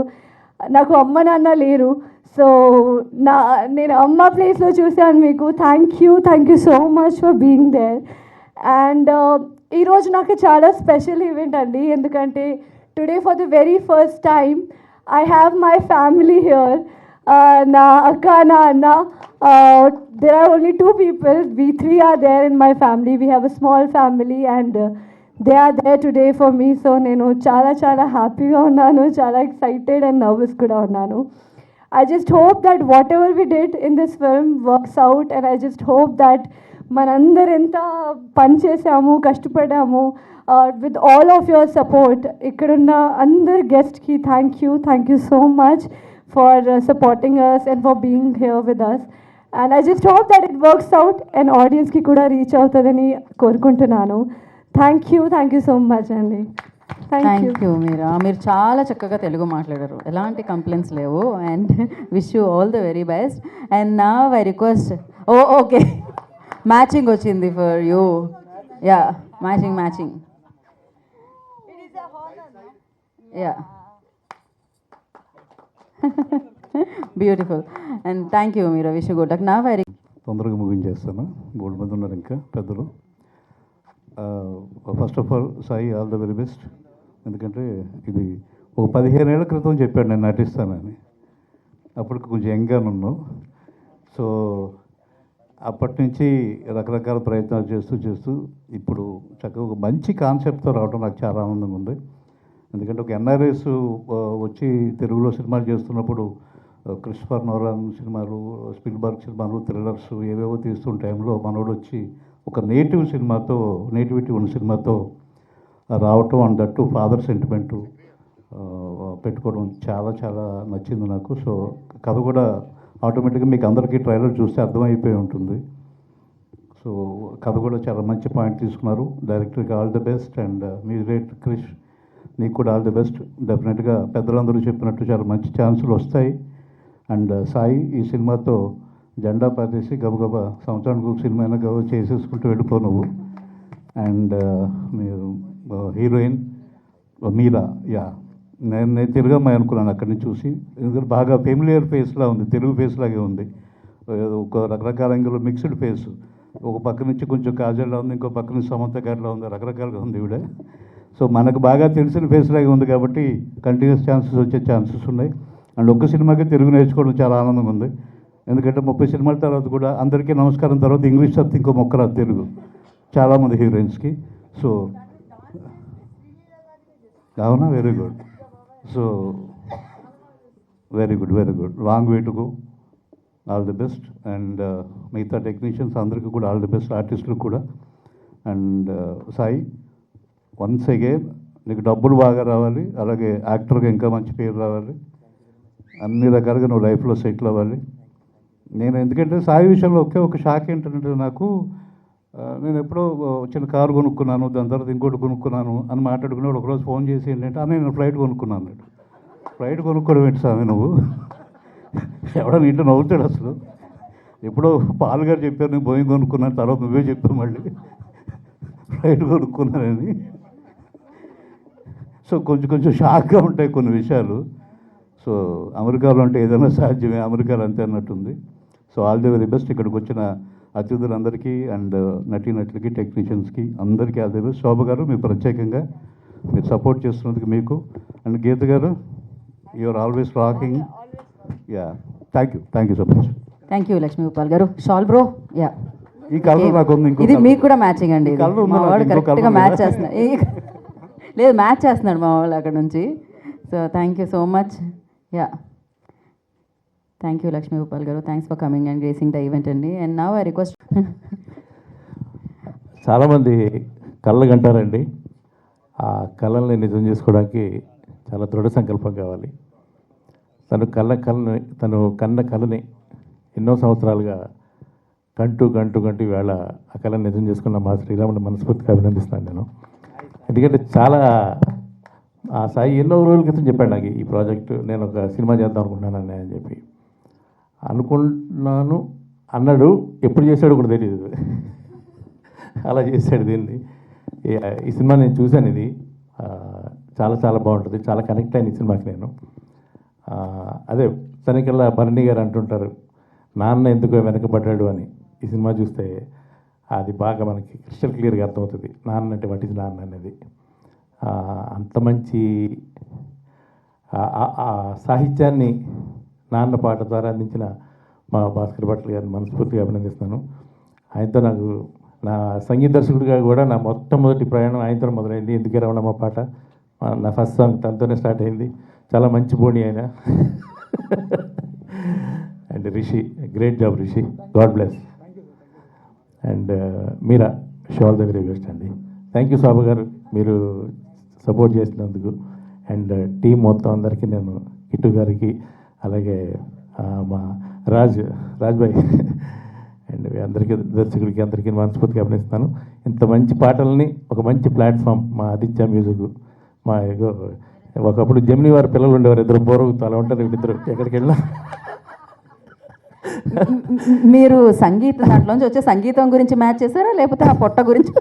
నాకు అమ్మ నాన్న లేరు, సో నేను అమ్మ ప్లేస్లో చూశాను మీకు. Thank you so much for being there. And ఈరోజు నాకు చాలా స్పెషల్ ఈవెంట్ అండి, ఎందుకంటే today for the very first time I have my family here. నా అక్క, నా అన్న, there are only 2 people, we 3 are there in my family, we have a small family and they are there today for me. So నేను చాలా చాలా హ్యాపీగా ఉన్నాను, చాలా ఎక్సైటెడ్ అండ్ నర్వస్ కూడా ఉన్నాను. I just hope that whatever we did in this film works out and I just hope that మనందరం ఎంత పని చేసాము, కష్టపడ్డాము, with all of your support. ఇక్కడున్న అందరు గెస్ట్కి thank you so much for supporting us and for being here with us. And I just hope that it works out and audience ki kuda reach avutadani korukuntunnanu. Thank you so much అండి. Thank you మీరా. మీరు చాలా చక్కగా తెలుగు మాట్లాడారు, ఎలాంటి complaints లేవు. And wish you all the very best. And నా I request, okay matching వచ్చింది for you. Yeah matching. Yeah beautiful and thank you మీరు విష్ గుడ్ లక్. నా వెరీ తొందరగా ముగించేస్తాను, గోల్డ్ మంది ఉన్నారు ఇంకా పెద్దలు. First of all Sai all the very best. ఎందుకంటే ఇది ఒక 15 ఏళ్ల క్రితం చెప్పాడు నేను నటిస్తానని. అప్పటికి కొంచెం యంగ్గా ఉన్నాను. సో అప్పటి నుంచి రకరకాల ప్రయత్నాలు చేస్తూ ఇప్పుడు చక్కగా ఒక మంచి కాన్సెప్ట్తో రావడం నాకు చాలా ఆనందంగా ఉంది. ఎందుకంటే ఒక ఎన్ఆర్ఎస్ వచ్చి తెలుగులో సినిమాలు చేస్తున్నప్పుడు క్రిస్టఫర్ నోలాన్ సినిమాలు, స్పిల్బర్గ్ సినిమాలు, థ్రిల్లర్స్ ఏవేవో తీస్తున్న టైంలో మనోడు వచ్చి ఒక నేటివిటీ ఉన్న సినిమాతో రావటం, అండ్ దట్టు ఫాదర్ సెంటిమెంటు పెట్టుకోవడం చాలా చాలా నచ్చింది నాకు. సో కథ కూడా ఆటోమేటిక్గా మీకు అందరికీ ట్రైలర్ చూస్తే అర్థమైపోయి ఉంటుంది. సో కథ కూడా చాలా మంచి పాయింట్ తీసుకున్నారు. డైరెక్టర్కి all the best, and music Krish నీకు కూడా ఆల్ ది బెస్ట్. డెఫినెట్గా పెద్దలందరూ చెప్పినట్టు చాలా మంచి ఛాన్సులు వస్తాయి. అండ్ సాయి ఈ సినిమాతో జెండా పాతేసి గబగబా సంవత్సరానికి ఒక సినిమా అయినా గబ చేసేసుకుంటూ వెళ్ళిపో నువ్వు. అండ్ మీరు హీరోయిన్ మీరా, యా నేను తిరగమ్మాయి అనుకున్నాను అక్కడి నుంచి చూసి. ఎందుకంటే బాగా ఫెమిలియర్ ఫేస్లా ఉంది, తెలుగు ఫేస్ లాగే ఉంది. ఒక రకరకాల యాంగిల్లో మిక్స్డ్ ఫేస్. ఒక పక్క నుంచి కొంచెం కాజల్లా ఉంది, ఇంకో పక్క నుంచి సమంత గారిలా ఉంది, రకరకాలుగా ఉంది ఈవిడ. సో మనకు బాగా తెలిసిన ఫేస్ లాగే ఉంది కాబట్టి కంటిన్యూస్ ఛాన్సెస్ వచ్చే ఛాన్సెస్ ఉన్నాయి. అండ్ ఒక్క సినిమాకి తెలుగు నేర్చుకోవడం చాలా ఆనందంగా ఉంది. ఎందుకంటే 30 సినిమాల తర్వాత కూడా అందరికీ నమస్కారం తర్వాత ఇంగ్లీష్ తప్ప ఇంకో మొక్క రాదు తెలుగు చాలామంది హీరోయిన్స్కి. సో అవునా, very good. So very good, long way to go. All the best. And మిగతా టెక్నీషియన్స్ అందరికీ కూడా ఆల్ ది బెస్ట్, ఆర్టిస్టులకు కూడా. అండ్ సాయి వన్స్ అగైన్ నీకు డబ్బులు బాగా రావాలి, అలాగే యాక్టర్గా ఇంకా మంచి పేరు రావాలి, అన్ని రకాలుగా నువ్వు లైఫ్లో సెటిల్ అవ్వాలి. నేను ఎందుకంటే సాయి విషయంలో ఒక షాక్ ఏంటంటే నాకు నేను ఎప్పుడో చిన్న కారు కొనుక్కున్నాను, దాని తర్వాత ఇంకోటి కొనుక్కున్నాను అని మాట్లాడుకున్నాడు. ఒకరోజు ఫోన్ చేసి ఏంటంటే నేను ఫ్లైట్ కొనుక్కున్నాను. ఫ్లైట్ కొనుక్కోవడం ఏంటి స్వామి నువ్వు? ఎవడో ఇంట్లో నవ్వుతాడు అసలు. ఎప్పుడో పాల్ గారు చెప్పారు నేను బోయింగ్ కొనుక్కున్నాను, తర్వాత నువ్వే చెప్పావు మళ్ళీ ఫ్లైట్ కొనుక్కున్నానని. సో కొంచెం షాక్గా ఉంటాయి కొన్ని విషయాలు. సో అమెరికాలో అంటే ఏదైనా సాధ్యమే, అమెరికాలో అంతే అన్నట్టుంది. So all the very best. ఇక్కడికి వచ్చిన అతిథులందరికీ అండ్ నటీనటులకి, టెక్నీషియన్స్కి అందరికీ ఆల్ ది బెస్ట్. శోభ గారు మీరు ప్రత్యేకంగా మీరు సపోర్ట్ చేస్తున్నందుకు మీకు. And Geetha garu you're always rocking. Yeah thank you so much. Thank you Lakshmi Gopal garu. Shawl bro. Yeah ఈ కలర్ నాకు ఉంది, ఇది మీకు కూడా మ్యాచింగ్ అండి. మా వాడు కరెక్ట్గా మ్యాచ్ చేస్తున్నాడు. లేదు మ్యాచ్ చేస్తున్నాడు మా వాళ్ళు అక్కడ నుంచి. So thank you so much. Yeah thank you Lakshmi Gopal garu. Thanks for coming and gracing the event అండి. And now I request. చాలామంది కళ్ళకు అంటారండి, ఆ కళల్ని నిజం చేసుకోవడానికి చాలా దృఢ సంకల్పం కావాలి. తను కన్న కళని ఎన్నో సంవత్సరాలుగా కంటూ వేళ ఆ కళను నిజం చేసుకున్న మా శ్రీరాముని మనస్ఫూర్తిగా అభినందిస్తున్నాను నేను. ఎందుకంటే చాలా ఆ సాయి ఎన్నో రోజుల క్రితం చెప్పాడు నాకు ఈ ప్రాజెక్టు నేను ఒక సినిమా చేద్దాం అనుకుంటున్నాను అని చెప్పి. అనుకున్నాను అన్నాడు, ఎప్పుడు చేశాడు కూడా తెలియదు. అలా చేశాడు దీన్ని. ఈ సినిమా నేను చూశాను. ఇది చాలా బాగుంటుంది, చాలా కనెక్ట్ అయిన ఈ సినిమాకి నేను. అదే తనకల్లా భరణి గారు అంటుంటారు నాన్న ఎందుకో వెనకబడ్డాడు అని. ఈ సినిమా చూస్తే అది బాగా మనకి క్రిస్టల్ క్లియర్గా అర్థమవుతుంది నాన్న అంటే వాట్ ఈజ్ నాన్న అనేది. అంత మంచి సాహిత్యాన్ని నాన్న పాట ద్వారా అందించిన మా భాస్కర్ భట్ల గారిని మనస్ఫూర్తిగా అభినందిస్తున్నాను. ఆయనతో నాకు నా సంగీత దర్శకుడిగా కూడా నా మొట్టమొదటి ప్రయాణం ఆయనతో మొదలైంది. ఎందుకే రమణమ్మ పాట నా ఫస్ట్ సాంగ్ తనతోనే స్టార్ట్ అయింది. చాలా మంచి బోణి ఆయన. And Rishi, great job Rishi, God bless. And Meera, shall the very best అండి. థ్యాంక్ యూ శోభ గారు, మీరు సపోర్ట్ చేసినందుకు. అండ్ టీం మొత్తం అందరికీ నేను, కిట్టు గారికి, అలాగే మా రాజ్భాయ్ అండ్ అందరికీ, దర్శకుడికి అందరికీ మనస్ఫూర్తిగా అభినందిస్తాను. ఇంత మంచి పాటల్ని ఒక మంచి ప్లాట్ఫామ్ మా ఆదిత్య మ్యూజిక్, మా ఒకప్పుడు జమినీ వారి పిల్లలు ఉండేవారు, ఇద్దరు పూర్వకు అలా ఉంటారు, ఇద్దరు ఎక్కడికి వెళ్ళినా మీరు సంగీతం దాంట్లోంచి వచ్చే సంగీతం గురించి మ్యాచ్ చేశారా లేకపోతే ఆ పొట్ట గురించి?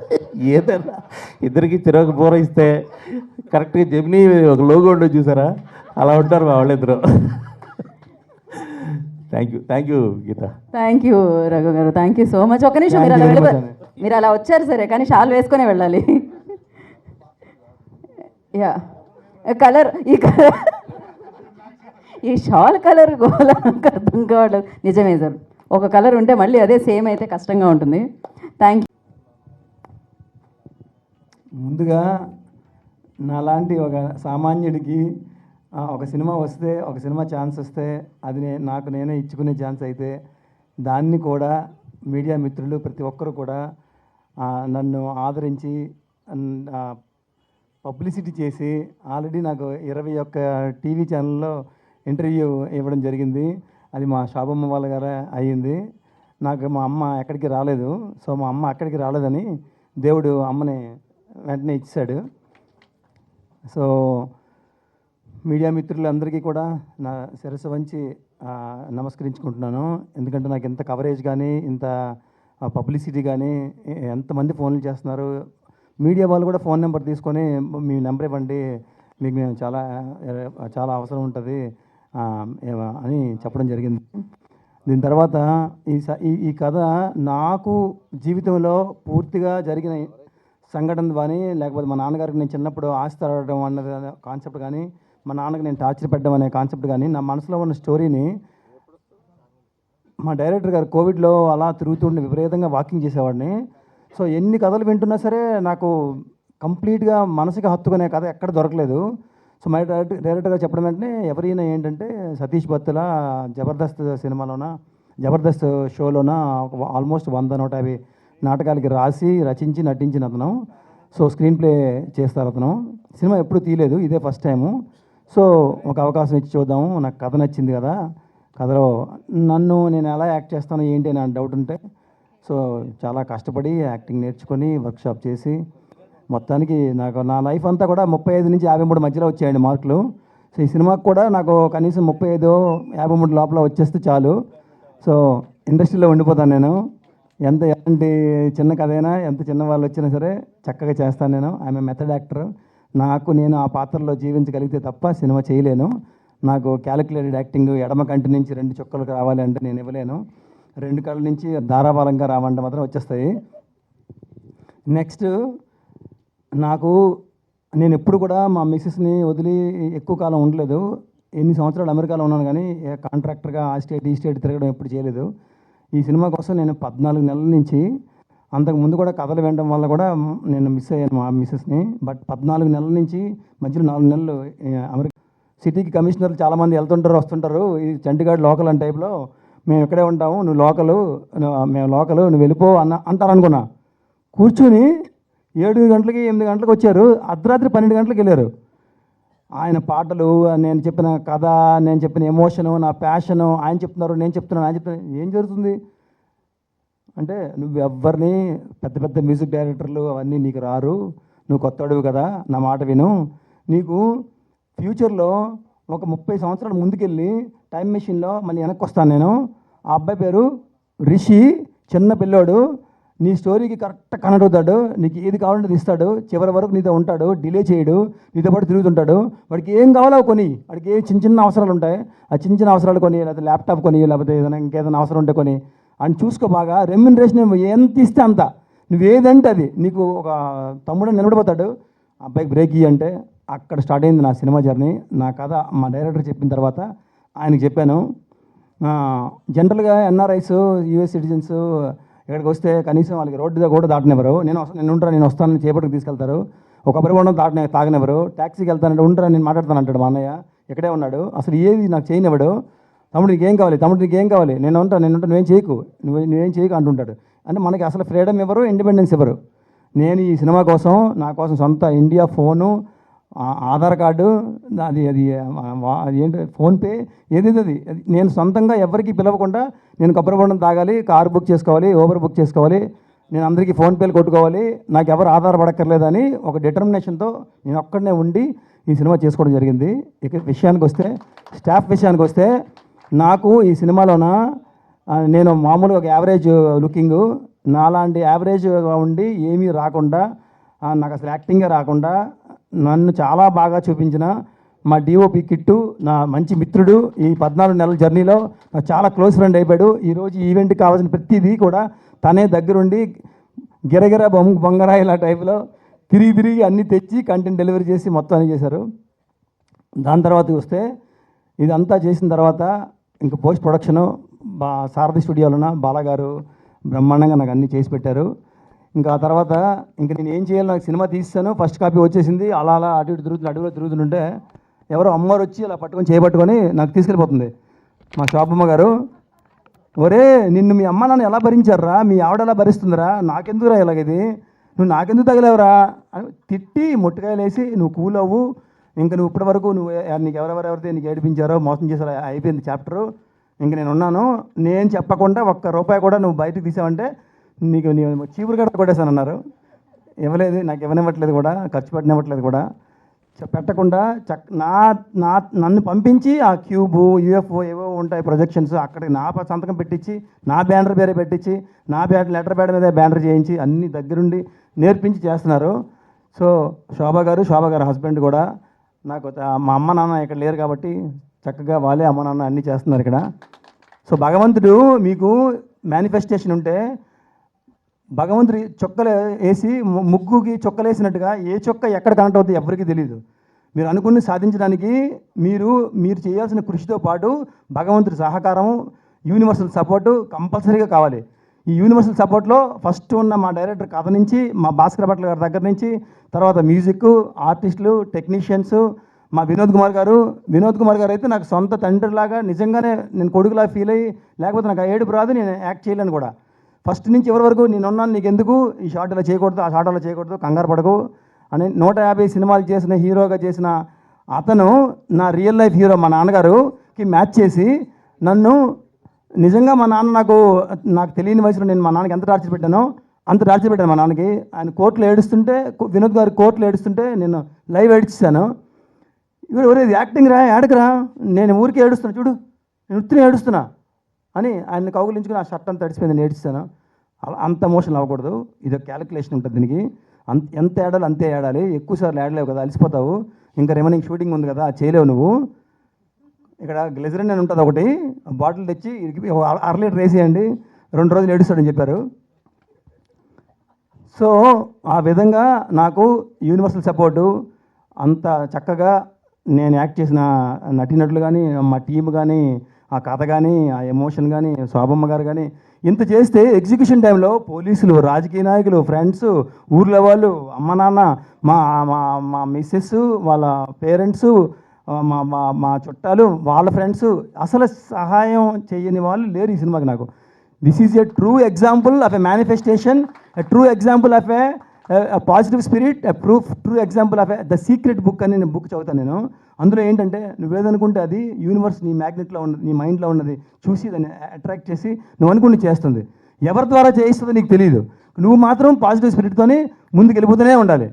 ఏదైనా ఇద్దరికి చిరొక బోర ఇస్తే కరెక్ట్గా జెమినీ ఒక లోగో ఉండదు చూసారా, అలా ఉంటారు మా వాళ్ళిద్దరు. Thank you Geetha. Thank you Raghu గారు, థ్యాంక్ యూ సో మచ్. ఒక నిమిషం, మీరు అలా మీరు అలా వచ్చారు సరే, కానీ షాల్ వేసుకునే వెళ్ళాలి. యా కలర్, ఈ షాల్ కలర్ గోల నాకు అర్థం కావట్లేదు. నిజమే సార్, ఒక కలర్ ఉంటే మళ్ళీ అదే సేమ్ అయితే కష్టంగా ఉంటుంది. Thank you. ముందుగా నాలాంటి ఒక సామాన్యుడికి ఒక సినిమా వస్తే, ఒక సినిమా ఛాన్స్ వస్తే అది నాకు నేనే ఇచ్చుకునే ఛాన్స్ అయితే దాన్ని కూడా మీడియా మిత్రులు ప్రతి ఒక్కరు కూడా నన్ను ఆదరించి పబ్లిసిటీ చేసి ఆల్రెడీ నాకు 21 టీవీ ఛానల్లో ఇంటర్వ్యూ ఇవ్వడం జరిగింది. అది మా శోభమ్మ వాళ్ళ గారు అయ్యింది. నాకు మా అమ్మ ఎక్కడికి రాలేదు, సో మా అమ్మ అక్కడికి రాలేదని దేవుడు అమ్మని వెంటనే ఇచ్చాడు. సో మీడియా మిత్రులందరికీ కూడా నా శిరస్సు వంచి నమస్కరించుకుంటున్నాను. ఎందుకంటే నాకు ఇంత కవరేజ్ కానీ, ఇంత పబ్లిసిటీ కానీ, ఎంతమంది ఫోన్లు చేస్తున్నారు. మీడియా వాళ్ళు కూడా ఫోన్ నెంబర్ తీసుకొని మీ నెంబర్ ఇవ్వండి, మీకు మేము చాలా అవసరం ఉంటుంది అని చెప్పడం జరిగింది. దీని తర్వాత ఈ కథ నాకు జీవితంలో పూర్తిగా జరిగిన సంఘటన కానీ, లేకపోతే మా నాన్నగారికి నేను చిన్నప్పుడు ఆస్తి అడగడం అన్నది కాన్సెప్ట్ కానీ, మా నాన్నకి నేను టార్చర్ పెట్టడం అనే కాన్సెప్ట్ కానీ, నా మనసులో ఉన్న స్టోరీని మా డైరెక్టర్ గారు కోవిడ్లో అలా తిరుగుతుండే విపరీతంగా వాకింగ్ చేసేవాడిని. సో ఎన్ని కథలు వింటున్నా సరే నాకు కంప్లీట్గా మనసుకి హత్తుకునే కథ ఎక్కడ దొరకలేదు. సో మా డైరెక్టర్ గారు చెప్పడం వెంటనే ఎవరైనా ఏంటంటే సతీష్ బత్తుల జబర్దస్త్ సినిమాలోన, జబర్దస్త్ షోలోన ఆల్మోస్ట్ 100-150 నాటకాలకి రాసి రచించి నటించిన అతను. సో స్క్రీన్ ప్లే చేస్తారు అతను. సినిమా ఎప్పుడు తీయలేదు, ఇదే ఫస్ట్ టైము. సో ఒక అవకాశం ఇచ్చి చూద్దాము, నాకు కథ నచ్చింది కదా, కథలో నేను ఎలా యాక్ట్ చేస్తాను ఏంటి అని డౌట్ ఉంటే, సో చాలా కష్టపడి యాక్టింగ్ నేర్చుకొని వర్క్షాప్ చేసి మొత్తానికి నాకు నా లైఫ్ అంతా కూడా 35 నుంచి 53 మధ్యలో వచ్చాయండి మార్కులు. సో ఈ సినిమాకి కూడా నాకు కనీసం 35-53 లోపల వచ్చేస్తే చాలు. సో ఇండస్ట్రీలో ఉండిపోతాను నేను. ఎలాంటి చిన్న కథ అయినా, ఎంత చిన్న వాళ్ళు వచ్చినా సరే చక్కగా చేస్తాను నేను. I'm a method actor. నేను ఆ పాత్రలో జీవించగలిగితే తప్ప సినిమా చేయలేను. నాకు క్యాలిక్యులేటెడ్ యాక్టింగ్, ఎడమ కంటి నుంచి 2 చుక్కలు రావాలి అంటే నేను ఇవ్వలేను. 2 కళ్ళ నుంచి ధారావాలంగా రావాలంటే మాత్రం వచ్చేస్తాయి. నెక్స్ట్ నేను ఎప్పుడు కూడా మా మిస్సెస్ని వదిలి ఎక్కువ కాలం ఉండలేదు. ఎన్ని సంవత్సరాలు అమెరికాలో ఉన్నాను కానీ కాంట్రాక్టర్గా ఆ స్టేట్ ఈ స్టేట్ తిరగడం ఎప్పుడు చేయలేదు. ఈ సినిమా కోసం నేను 14 నెలల నుంచి, అంతకుముందు కూడా కథలు వినడం వల్ల కూడా నేను మిస్ అయ్యాను మా మిస్సెస్ని. బట్ 14 నెలల నుంచి మధ్యలో 4 నెలలు అమెరికా సిటీకి కమిషనర్లు చాలామంది వెళ్తుంటారు వస్తుంటారు. ఈ చండీగఢ్ లోకల్ అని టైప్లో మేము ఇక్కడే ఉంటాము, నువ్వు లోకలు, మేము లోకలు, నువ్వు వెళ్ళిపో అంటారు అనుకున్నా. కూర్చుని 7 గంటలకి 8 గంటలకు వచ్చారు, అర్ధరాత్రి 12 గంటలకు వెళ్ళారు. ఆయన పాటలు, నేను చెప్పిన కథ, నేను చెప్పిన ఎమోషను, నా ప్యాషను, ఆయన చెప్తున్నారు, నేను చెప్తున్నాను. ఏం జరుగుతుంది అంటే, నువ్వు ఎవరిని పెద్ద మ్యూజిక్ డైరెక్టర్లు అవన్నీ నీకు రారు, నువ్వు కొత్త అడుగు కదా, నా మాట విను. నీకు ఫ్యూచర్లో ఒక 30 సంవత్సరాల ముందుకెళ్ళి టైం మెషిన్లో మళ్ళీ వెనక్కి వస్తాను నేను. ఆ అబ్బాయి పేరు రిషి, చిన్న పిల్లోడు, నీ స్టోరీకి కరెక్ట్ కనెక్ట్ అవుతాడు, నీకు ఏది కావాలంటే ఇస్తాడు, చివరి వరకు నీతో ఉంటాడు, డిలే చేయడు, నీతో పాటు తిరుగుతుంటాడు. వాడికి ఏం కావాలో కొని, వాడికి చిన్న అవసరాలు ఉంటాయి, ఆ చిన్న అవసరాలు కొని, లేకపోతే ల్యాప్టాప్ కొని, లేకపోతే ఇంకేదైనా అవసరం ఉంటే కొని, అని చూసుకో బాగా. రెమ్యునరేషన్ ఎంత ఇస్తే అంత, నువ్వేదంటే అది. నీకు ఒక తమ్ముడు నిలబడిపోతాడు, అబ్బాయికి బ్రేక్ ఇయ్యి అంటే. అక్కడ స్టార్ట్ అయింది నా సినిమా జర్నీ. నా కథ మా డైరెక్టర్ చెప్పిన తర్వాత ఆయనకి చెప్పాను. జనరల్గా ఎన్ఆర్ఐస్, యూఎస్ సిటిజన్స్ ఇక్కడికి వస్తే కనీసం వాళ్ళకి రోడ్డు కూడా దాటనివ్వరు. నేను వస్తానని చేపట్టుకు తీసుకెళ్తారు. ఒక కొబ్బరి బొండం తాగనివ్వరు. ట్యాక్సీకి వెళ్తానంటే ఉంటారా, నేను మాట్లాడతాను అంటాడు మా అన్నయ్య. ఇక్కడే ఉన్నాడు, అసలు ఏది నాకు చేయనివ్వడు. తమ్ముడు నీకేం కావాలి, నేను ఉంటాను, నువ్వేం చేయకు అంటుంటాడు. అంటే మనకి అసలు ఫ్రీడమ్ ఇవ్వరు, ఇండిపెండెన్స్ ఇవ్వరు. నేను ఈ సినిమా కోసం, నా కోసం సొంత ఇండియా ఫోను, ఆధార్ కార్డు, అది ఏంటి ఫోన్పే, ఏదైతే అది నేను సొంతంగా ఎవరికి పిలవకుండా నేను కొబ్బరి బొండం తాగాలి, కారు బుక్ చేసుకోవాలి, ఊబర్ బుక్ చేసుకోవాలి, నేను అందరికీ ఫోన్పేలు కొట్టుకోవాలి, నాకు ఎవరు ఆధారపడక్కర్లేదని ఒక డిటర్మినేషన్తో నేను ఒక్కడనే ఉండి ఈ సినిమా చేసుకోవడం జరిగింది. ఇక స్టాఫ్ విషయానికి వస్తే నాకు ఈ సినిమాలోన నేను మామూలుగా ఒక యావరేజ్ లుకింగ్, నాలాంటి యావరేజ్గా ఉండి ఏమీ రాకుండా, నాకు అసలు యాక్టింగే రాకుండా నన్ను చాలా బాగా చూపించిన మా డిఓపి కిట్టు, నా మంచి మిత్రుడు, ఈ 14 నెలల జర్నీలో నాకు చాలా క్లోజ్ ఫ్రెండ్ అయిపోయాడు. ఈరోజు ఈవెంట్కి కావాల్సిన ప్రతిదీ కూడా తనే దగ్గరుండి గిరగిర బొంగరా ఇలా టైప్లో తిరిగి అన్నీ తెచ్చి కంటెంట్ డెలివరీ చేసి మొత్తం అన్నీ చేశారు. దాని తర్వాత చూస్తే ఇదంతా చేసిన తర్వాత ఇంకా పోస్ట్ ప్రొడక్షను సారథి స్టూడియోలోన బాలగారు బ్రహ్మాండంగా నాకు అన్నీ చేసి పెట్టారు. ఇంకా ఆ తర్వాత ఇంకా నేను ఏం చేయాలి, నాకు సినిమా తీస్తాను, ఫస్ట్ కాపీ వచ్చేసింది. అలా అటు ఇటు అడుగులో తిరుగుతుంటే ఎవరో అమ్మవారు వచ్చి అలా పట్టుకొని చేయబట్టుకొని నాకు తీసుకెళ్ళిపోతుంది మా షాపమ్మ గారు. ఒరే నిన్ను మీ అమ్మ నాన్న ఎలా భరించారా, మీ ఆవిడ ఎలా భరిస్తుందిరా, నాకెందుకురా ఇలాగది, నువ్వు నాకెందుకు తగిలేవరా అని తిట్టి ముట్టకాయలు వేసి నువ్వు కూల్ అవ్వు, ఇంకా నువ్వు ఇప్పటి వరకు నువ్వు నీకు ఎవరెవరైతే నీకు ఏడిపించారో మోసం చేశారో అయిపోయింది చాప్టరు, ఇంక నేను ఉన్నాను, నేను చెప్పకుండా ఒక్క రూపాయి కూడా నువ్వు బయటకు తీసావంటే నీకు చీపురు గడ కొట్టేశానన్నారు. ఇవ్వలేదు, నాకు ఇవ్వనివ్వట్లేదు కూడా, ఖర్చు పెట్టనివ్వట్లేదు కూడా. పెట్టకుండా నన్ను పంపించి ఆ క్యూబు యూఎఫ్ఓ ఏవో ఉంటాయి ప్రొజెక్షన్స్, అక్కడికి నా సంతకం పెట్టించి నా బ్యానర్ పేరే పెట్టించి నా లెటర్ ప్యాడ్ మీద బ్యానర్ చేయించి అన్ని దగ్గరుండి నేర్పించి చేస్తున్నారు. సో శోభా గారు హస్బెండ్ కూడా నాకు మా అమ్మ నాన్న ఇక్కడ లేరు కాబట్టి చక్కగా వాళ్ళే అమ్మ నాన్న అన్నీ చేస్తున్నారు ఇక్కడ. సో భగవంతుడు మీకు మేనిఫెస్టేషన్ ఉంటే భగవంతుడి చొక్కలు వేసి ముగ్గుకి చొక్కలు వేసినట్టుగా ఏ చొక్క ఎక్కడ కనెక్ట్ అవుతుంది ఎవరికి తెలియదు. మీరు అనుకుని సాధించడానికి మీరు చేయాల్సిన కృషితో పాటు భగవంతుడి సహకారం, యూనివర్సల్ సపోర్టు కంపల్సరీగా కావాలి. ఈ యూనివర్సల్ సపోర్ట్లో ఫస్ట్ ఉన్న మా డైరెక్టర్ కథ నుంచి, మా భాస్కర్ భట్ల గారి దగ్గర నుంచి, తర్వాత మ్యూజిక్, ఆర్టిస్టులు, టెక్నీషియన్స్, మా వినోద్ కుమార్ గారు అయితే నాకు సొంత తండ్రిలాగా నిజంగానే నేను కొడుకులా ఫీల్ అయ్యి, లేకపోతే నాకు ఆ ఏడుపు రాదు, నేను యాక్ట్ చేయలేను కూడా. ఫస్ట్ నుంచి ఎవరి వరకు నేనున్నాను, నీకు ఎందుకు ఈ షార్ట్ అలా చేయకూడదు, ఆ షార్ట్ అలా చేయకూడదు, కంగారు పడకు అని 150 సినిమాలు చేసిన హీరోగా చేసిన అతను నా రియల్ లైఫ్ హీరో మా నాన్నగారుకి మ్యాచ్ చేసి నన్ను నిజంగా మా నాన్న నాకు తెలియని వయసులో నేను మా నాన్నకి ఎంత టార్చర్ పెట్టానో అంత టార్చర్ పెట్టాను మా నాన్నకి. ఆయన కోర్టులో ఏడుస్తుంటే, వినోద్ గారు కోర్టులో ఏడుస్తుంటే నేను లైవ్ ఏడ్చేసాను. ఇవరు యాక్టింగ్ రా, ఏడకరా, నేను ఊరికే ఏడుస్తున్నా, చూడు నేను ఉత్తినే ఏడుస్తున్నా అని ఆయన కౌగులించుకుని ఆ షర్ట్ అంతా తడిసిపోయింది, నేను ఏడ్చాను. అలా అంత ఎమోషనల్ అవ్వకూడదు, ఇది క్యాలిక్యులేషన్ ఉంటుంది దీనికి. ఎంత ఏడాలి అంతే ఏడాలి, ఎక్కువసార్లు ఏడలేవు కదా, అలసిపోతావు, ఇంకా రిమైనింగ్ షూటింగ్ ఉంది కదా చేయలేవు నువ్వు. ఇక్కడ గ్లిజరిన్ అని ఉంటుంది ఒకటి, బాటిల్ తెచ్చి 1/2 లీటర్ వేసేయండి, 2 రోజులు ఏడుస్తాడని చెప్పారు. సో ఆ విధంగా నాకు యూనివర్సల్ సపోర్టు అంత చక్కగా నేను యాక్ట్ చేసిన నటీనటులు కానీ, మా టీం కానీ, ఆ కథ కానీ, ఆ ఎమోషన్ కానీ, శోభమ్మ గారు కానీ ఇంత చేస్తే ఎగ్జిక్యూషన్ టైంలో పోలీసులు, రాజకీయ నాయకులు, ఫ్రెండ్స్, ఊర్లో వాళ్ళు, అమ్మ నాన్న, మా మా మిస్సెస్, వాళ్ళ పేరెంట్స్, మా చుట్టాలు, వాళ్ళ ఫ్రెండ్స్, అసలు సహాయం చేయని వాళ్ళు లేరు ఈ సినిమాకి నాకు. This is a true example of a manifestation, a true example of a positive spirit, a true example of the secret book అని నేను బుక్ చదువుతాను నేను. అందులో ఏంటంటే నువ్వేదనుకుంటే అది యూనివర్స్ నీ మ్యాగ్నెట్లో ఉన్నది, నీ మైండ్లో ఉన్నది చూసి దాన్ని అట్రాక్ట్ చేసి నువ్వు అనుకుని చేస్తుంది. ఎవరి ద్వారా చేయిస్తుందో నీకు తెలియదు, నువ్వు మాత్రం పాజిటివ్ స్పిరిట్తోనే ముందుకు వెళ్ళిపోతూనే ఉండాలి.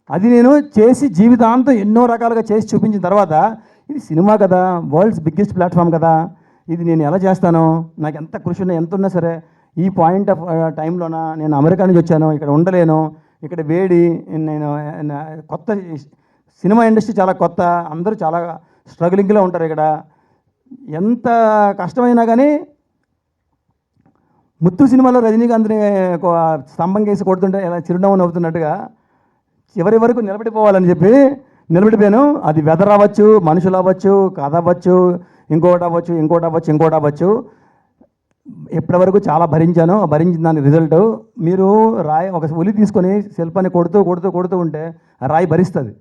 అది నేను చేసి జీవితాంతం ఎన్నో రకాలుగా చేసి చూపించిన తర్వాత ఇది సినిమా కదా, వరల్డ్స్ బిగ్గెస్ట్ ప్లాట్ఫామ్ కదా, ఇది నేను ఎలా చేస్తాను, నాకు ఎంత కృషి ఉన్నా ఎంత ఉన్నా సరే ఈ పాయింట్ ఆఫ్ టైంలోన నేను అమెరికా నుంచి వచ్చాను, ఇక్కడ ఉండలేను, ఇక్కడ వేడి, నేను కొత్త సినిమా ఇండస్ట్రీ చాలా కొత్త, అందరూ చాలా స్ట్రగులింగ్లో ఉంటారు ఇక్కడ, ఎంత కష్టమైనా కానీ ముత్తు సినిమాలో రజనీకాంత్ని స్తంభం కేసి కొడుతుంటే ఇలా చిరునవ్వు నవ్వుతున్నట్టుగా చివరి వరకు నిలబడిపోవాలని చెప్పి నిలబడిపోయాను. అది వెదర్ అవ్వచ్చు, మనుషులు అవ్వచ్చు, కథ అవ్వచ్చు, ఇంకోటి అవ్వచ్చు. ఇప్పటి వరకు చాలా భరించాను, భరించిన దాని రిజల్ట్ మీరు ఒక ఉలి తీసుకొని శిల్పాన్ని కొడుతూ ఉంటే ఆ రాయి భరిస్తుంది.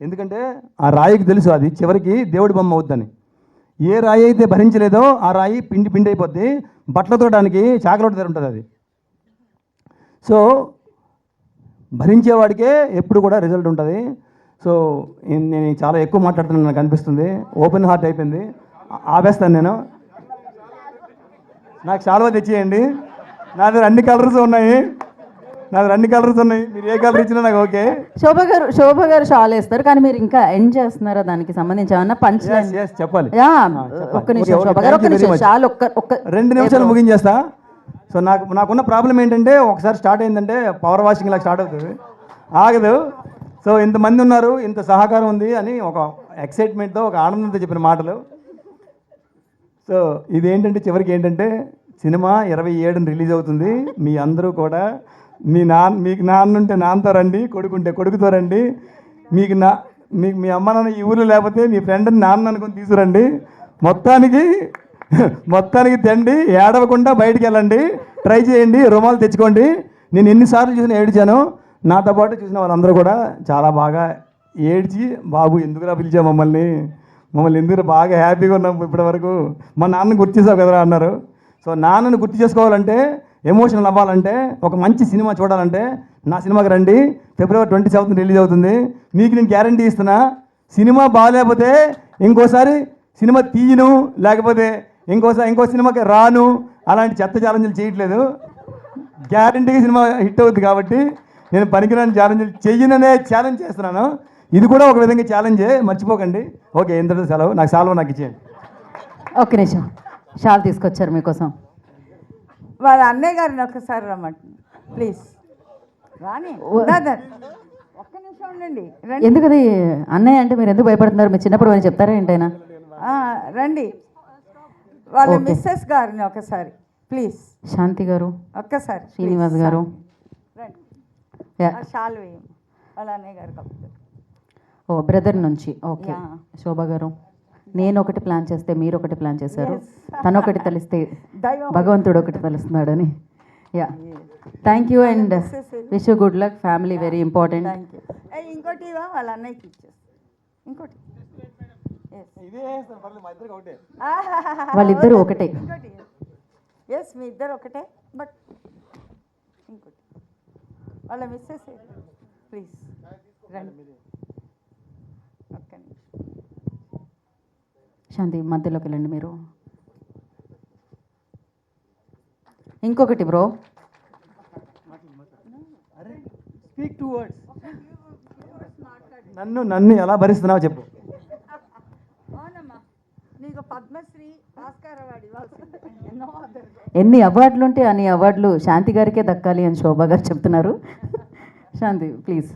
ఎందుకంటే ఆ రాయికి తెలుసు అది చివరికి దేవుడి బొమ్మ అవుద్దని. ఏ రాయి అయితే భరించలేదో ఆ రాయి పిండి అయిపోద్ది, బట్టలు తోడడానికి చాకలోటి దగ్గర ఉంటుంది అది. సో భరించేవాడికే ఎప్పుడు కూడా రిజల్ట్ ఉంటుంది. సో నేను చాలా ఎక్కువ మాట్లాడుతున్నాను నాకు అనిపిస్తుంది, ఓపెన్ హార్ట్ అయిపోయింది, ఆపేస్తాను నేను. నాకు శాలువా తెచ్చేయండి, నా దగ్గర అన్ని కలర్స్ ఉన్నాయి. నాకు 2 కలర్స్ ఉన్నాయి, మీరు ఏ కలర్ ఇచ్చినా నాకు ఓకే. శోభ గారు షాల్ వేస్తారు, కానీ మీరు ఇంకా ఎండ్ చేస్తున్నారా దానికి సంబంధించి ఏమన్నా పంచ్ లైన్? చెప్పాలి. ఒక్క నిమిషం శోభ గారు, ఒక్క నిమిషం. షాల్ ఒక్క 2 నిమిషాలు ముగించేస్తా. సో నాకున్న ప్రాబ్లం ఏంటంటే ఒకసారి స్టార్ట్ అయిందంటే పవర్ వాషింగ్ లాగా స్టార్ట్ అవుతుంది, ఆగదు. సో ఇంతమంది ఉన్నారు, ఇంత సహకారం ఉంది అని ఒక ఎక్సైట్మెంట్తో, ఒక ఆనందంతో చెప్పిన మాటలు. సో ఇదేంటంటే చివరికి ఏంటంటే సినిమా 27న రిలీజ్ అవుతుంది. మీ అందరూ కూడా మీకు నాన్న ఉంటే నాన్నతో రండి, కొడుకుంటే కొడుకుతో రండి. మీకు మీ అమ్మ నాన్న ఈ ఊరు లేకపోతే మీ ఫ్రెండ్ని నాన్న అనుకుని తీసుకురండి. మొత్తానికి తండి, ఏడవకుండా బయటికి వెళ్ళండి, ట్రై చేయండి, రుమాలు తెచ్చుకోండి. నేను ఎన్నిసార్లు చూసినా ఏడ్చాను, నాతో పాటు చూసిన వాళ్ళందరూ కూడా చాలా బాగా ఏడ్చి, బాబు ఎందుకురా పిలిచావు మమ్మల్ని ఎందుకు బాగా హ్యాపీగా ఉన్నాం ఇప్పటి వరకు, మా నాన్నని గుర్తు చేసావు కదరా అన్నారు. సో నాన్నని గుర్తు చేసుకోవాలంటే, ఎమోషనల్ అవ్వాలంటే, ఒక మంచి సినిమా చూడాలంటే నా సినిమాకి రండి. February 27న రిలీజ్ అవుతుంది. మీకు నేను గ్యారంటీ ఇస్తున్నా, సినిమా బాగాలేకపోతే ఇంకోసారి సినిమా తీయను, లేకపోతే ఇంకో సినిమాకి రాను, అలాంటి చెత్త ఛాలెంజ్లు చేయట్లేదు. గ్యారంటీగా సినిమా హిట్ అవుతుంది కాబట్టి నేను పనికిరాని ఛాలెంజ్లు చెయ్యననే ఛాలెంజ్ చేస్తున్నాను. ఇది కూడా ఒక విధంగా ఛాలెంజే, మర్చిపోకండి. ఓకే, ఎంతటి సెలవు, నాకు ఇచ్చేయండి. ఒక్క నిమిషం, షాల్ తీసుకొచ్చారు మీకోసం. వాళ్ళ అన్నయ్య గారిని ఒక్కసారి రమ్మంటున్నాను ప్లీజ్. రాని ఒక్క నిమిషం ఉండండి. ఎందుకు అది అన్నయ్య అంటే మీరు ఎందుకు భయపడుతున్నారు? మీరు చిన్నప్పుడు అని చెప్తారా ఏంటైనా? రండి, వాళ్ళ మిస్సెస్ గారిని ఒకసారి ప్లీజ్. శాంతి గారు, ఒక్కసారి శ్రీనివాస్ గారు రండి. షాల్ వేయం, వాళ్ళ అన్నయ్య గారు కప్పుతారు. ఓ బ్రదర్ నుంచి. ఓకే శోభ గారు, నేను ఒకటి ప్లాన్ చేస్తే మీరు ఒకటి ప్లాన్ చేశారు, తను ఒకటి తెలిస్తే భగవంతుడు ఒకటి తెలుస్తున్నాడని. Yeah, thank you and wish you good luck. Family very important. ఇంకోటి వాళ్ళ అన్నయ్యకి ఇచ్చేసి ఇంకోటి, వాళ్ళిద్దరూ ఒకటే. ఎస్, మీ ఇద్దరు ఒకటే, బట్ ఇంకోటి వాళ్ళ మిస్సెస్ ప్లీజ్ రండి. ఒక్క నిమిషం శాంతి, మధ్యలోకి వెళ్ళండి మీరు. ఇంకొకటి బ్రో, స్పీక్ 2 words. నన్ను ఎలా భరిస్తున్నావో చెప్పు. అవునమ్మా, నీకు పద్మశ్రీ, ఆస్కార్ అవార్డు ఇవ్వాల్సిందే. ఎన్ని అవార్డులు ఉంటే అన్ని అవార్డులు శాంతి గారికే దక్కాలి అని శోభ గారు చెప్తున్నారు. శాంతి ప్లీజ్.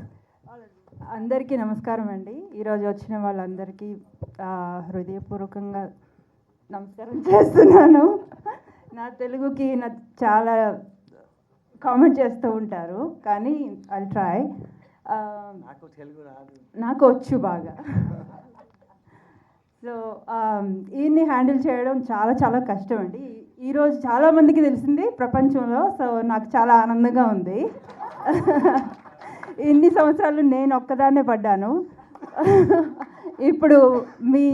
అందరికీ నమస్కారం అండి. ఈరోజు వచ్చిన వాళ్ళందరికీ హృదయపూర్వకంగా నమస్కారం చేస్తున్నాను. నా తెలుగుకి చాలా కామెంట్ చేస్తూ ఉంటారు, కానీ ఐల్ ట్రై. నాకు వచ్చు బాగా. సో ఈయన్ని హ్యాండిల్ చేయడం చాలా కష్టం అండి. ఈరోజు చాలామందికి తెలిసింది ప్రపంచంలో. సో నాకు చాలా ఆనందంగా ఉంది. ఇన్ని సంవత్సరాలు నేను ఒక్కదాన్నే పడ్డాను. ఇప్పుడు మీ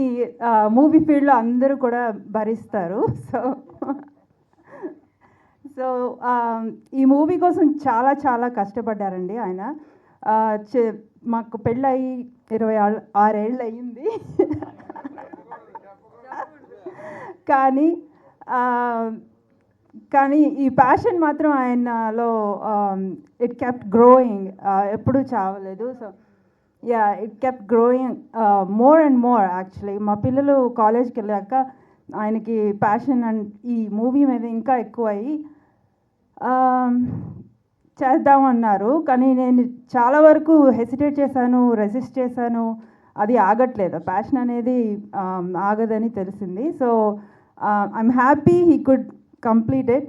మూవీ ఫీల్డ్లో అందరూ కూడా భరిస్తారు. సో ఈ మూవీ కోసం చాలా కష్టపడ్డారండి ఆయన. మాకు పెళ్ళయి 26 ఏళ్ళు అయ్యింది. కానీ ఈ ప్యాషన్ మాత్రం ఆయనలో ఇట్ కెప్ట్ గ్రోయింగ్, ఎప్పుడూ చావలేదు. So yeah, it kept growing more and more. Actually మా పిల్లలు కాలేజ్కి వెళ్ళాక ఆయనకి ప్యాషన్ అండ్ ఈ మూవీ మీద ఇంకా ఎక్కువయ్యి చేద్దామన్నారు. కానీ నేను చాలా వరకు హెసిటేట్ చేశాను, రెసిస్ట్ చేశాను. అది ఆగట్లేదు, ప్యాషన్ అనేది ఆగదని తెలిసింది. So I'm happy he could completed.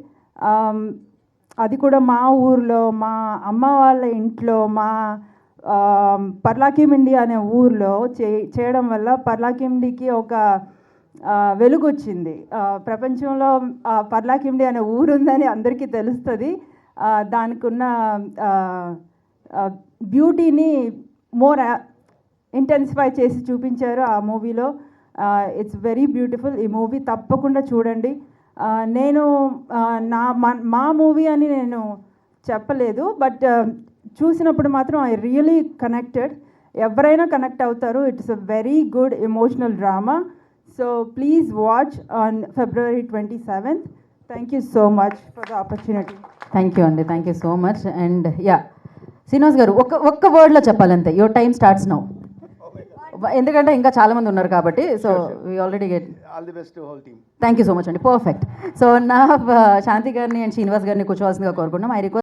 అది కూడా మా ఊర్లో, మా అమ్మ వాళ్ళ ఇంట్లో, మా పర్లాకిమిండి అనే ఊర్లో చేయడం వల్ల పర్లాకిమిండికి ఒక వెలుగు వచ్చింది. ప్రపంచంలో పర్లాకిమిండి అనే ఊరు ఉందని అందరికీ తెలుస్తుంది. దానికి ఉన్న బ్యూటీని మోర్ ఇంటెన్సిఫై చేసి చూపించారు ఆ మూవీలో. It's very beautiful. ఈ మూవీ తప్పకుండా చూడండి. నేను మా మూవీ అని నేను చెప్పలేదు, బట్ చూసినప్పుడు మాత్రం ఐ రియలీ కనెక్టెడ్. ఎవరైనా కనెక్ట్ అవుతారు. It's a very good emotional drama. So please watch on February 27th. Thank you so much for the opportunity. Thank you అండి, thank you so much. And yeah, Srinivas garu ఒక్క వర్డ్లో చెప్పాలంతే, your time starts now. ఎందుకంటే ఇంకా చాలామంది ఉన్నారు కాబట్టి, so we already get all the best whole team. Thank you so much అండి, పర్ఫెక్ట్. సో నా శాంతి గారిని అండ్ శ్రీనివాస్ గారిని కూర్చోవాల్సిందిగా కోరుకుంటున్నాం. I request